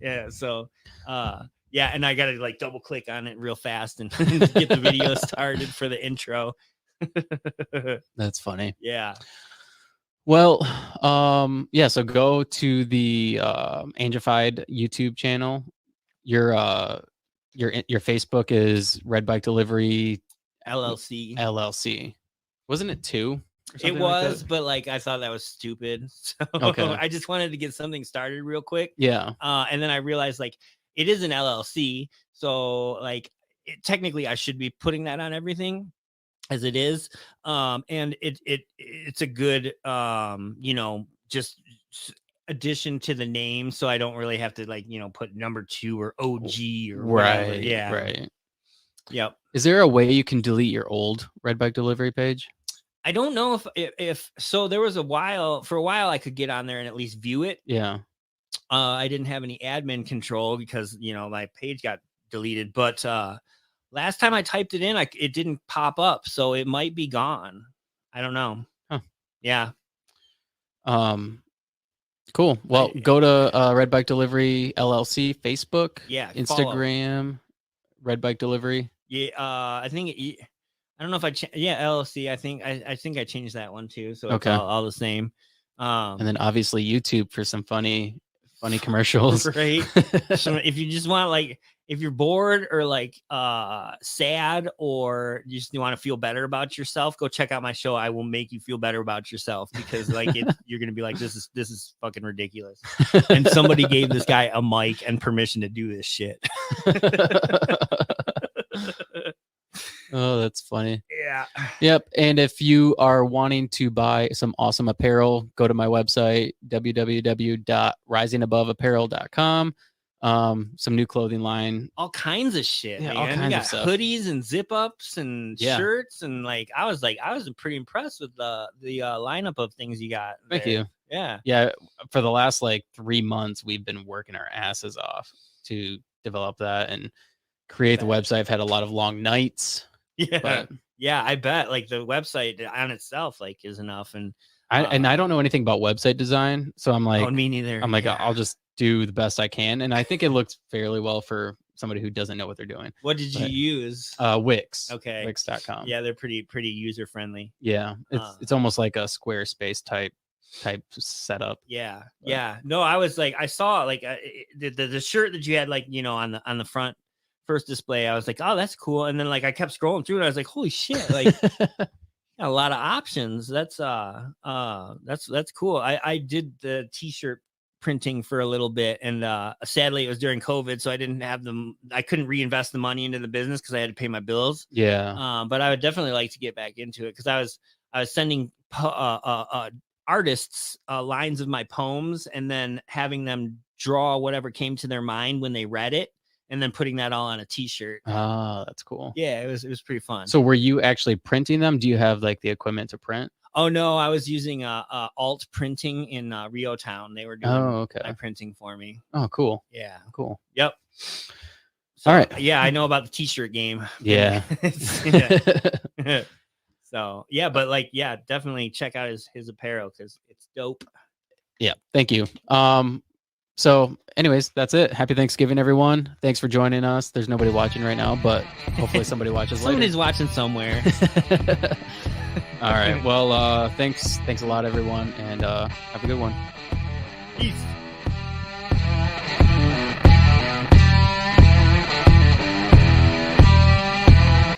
Speaker 2: yeah. So yeah, and I gotta like double click on it real fast and get the video started for the intro.
Speaker 1: That's funny.
Speaker 2: Yeah.
Speaker 1: Well, yeah, so go to the Angified YouTube channel. Your Facebook is Red Bike Delivery
Speaker 2: LLC.
Speaker 1: LLC. Wasn't it 2?
Speaker 2: It was, but like I thought that was stupid. So
Speaker 1: Okay.
Speaker 2: I just wanted to get something started real quick.
Speaker 1: Yeah.
Speaker 2: And then I realized like it is an LLC. So like technically I should be putting that on everything as it is. And it's a good just addition to the name. So I don't really have to like, put number 2 or OG or whatever.
Speaker 1: Right.
Speaker 2: Yeah.
Speaker 1: Right.
Speaker 2: Yep.
Speaker 1: Is there a way you can delete your old Red Bike Delivery page?
Speaker 2: I don't know if so. There was for a while I could get on there and at least view it.
Speaker 1: Yeah.
Speaker 2: I didn't have any admin control because my page got deleted. But last time I typed it in, it didn't pop up, so it might be gone. I don't know.
Speaker 1: Huh.
Speaker 2: Yeah.
Speaker 1: Cool. Well, go to Red Bike Delivery LLC, Facebook,
Speaker 2: Yeah. follow.
Speaker 1: Instagram, Red Bike Delivery.
Speaker 2: Yeah. I think. I don't know if LLC. I think I changed that one too. So it's
Speaker 1: Okay.
Speaker 2: all the same.
Speaker 1: And then obviously YouTube for some funny commercials.
Speaker 2: Right. So if you just want if you're bored or sad or you just want to feel better about yourself, go check out my show. I will make you feel better about yourself because you're gonna be like, this is fucking ridiculous. And somebody gave this guy a mic and permission to do this shit.
Speaker 1: Oh, that's funny.
Speaker 2: Yeah.
Speaker 1: Yep. And if you are wanting to buy some awesome apparel, go to my website, www.risingaboveapparel.com. Some new clothing line.
Speaker 2: All kinds of shit,
Speaker 1: Yeah,
Speaker 2: man.
Speaker 1: all
Speaker 2: We
Speaker 1: kinds of
Speaker 2: got
Speaker 1: stuff.
Speaker 2: hoodies and zip ups and
Speaker 1: Yeah.
Speaker 2: shirts and I was pretty impressed with the lineup of things you got.
Speaker 1: Thank
Speaker 2: there.
Speaker 1: you.
Speaker 2: Yeah.
Speaker 1: Yeah. For the last 3 months, we've been working our asses off to develop that and create the website. I've had a lot of long nights.
Speaker 2: Yeah.
Speaker 1: But
Speaker 2: Yeah, I bet the website on itself is enough. And
Speaker 1: I don't know anything about website design. So I'm like,
Speaker 2: me neither.
Speaker 1: I'm like,
Speaker 2: Yeah.
Speaker 1: I'll just do the best I can. And I think it looks fairly well for somebody who doesn't know what they're doing.
Speaker 2: What did you
Speaker 1: but-
Speaker 2: use?
Speaker 1: Wix.
Speaker 2: Okay.
Speaker 1: Wix.com.
Speaker 2: Yeah, they're pretty user friendly.
Speaker 1: Yeah. It's almost like a Squarespace type setup.
Speaker 2: Yeah.
Speaker 1: But-
Speaker 2: Yeah. No, I was I saw the shirt that you had on the front first display. I was like, oh, that's cool. And then I kept scrolling through and I was like, holy shit, got a lot of options. That's cool. I did the t-shirt printing for a little bit, and sadly it was during COVID, so I didn't have I couldn't reinvest the money into the business because I had to pay my bills.
Speaker 1: Yeah.
Speaker 2: But I would definitely like to get back into it because I was sending artists lines of my poems and then having them draw whatever came to their mind when they read it, and then putting that all on a t-shirt.
Speaker 1: Oh, that's cool.
Speaker 2: Yeah, it was pretty fun.
Speaker 1: So were you actually printing them? Do you have the equipment to print?
Speaker 2: Oh no, I was using alt printing in Rio Town. They were doing
Speaker 1: Oh, okay.
Speaker 2: my printing for me.
Speaker 1: Oh, cool.
Speaker 2: Yeah.
Speaker 1: Cool.
Speaker 2: Yep. So,
Speaker 1: All right.
Speaker 2: Yeah, I know about the t-shirt game.
Speaker 1: Yeah.
Speaker 2: Yeah. So yeah, but like, yeah, definitely check out his apparel because it's dope.
Speaker 1: Yeah. Thank you. So anyways, that's it. Happy Thanksgiving, everyone. Thanks for joining us. There's nobody watching right now, but hopefully somebody watches later.
Speaker 2: Somebody's watching somewhere.
Speaker 1: All right. Well, thanks a lot, everyone, and have a good one.
Speaker 2: Peace.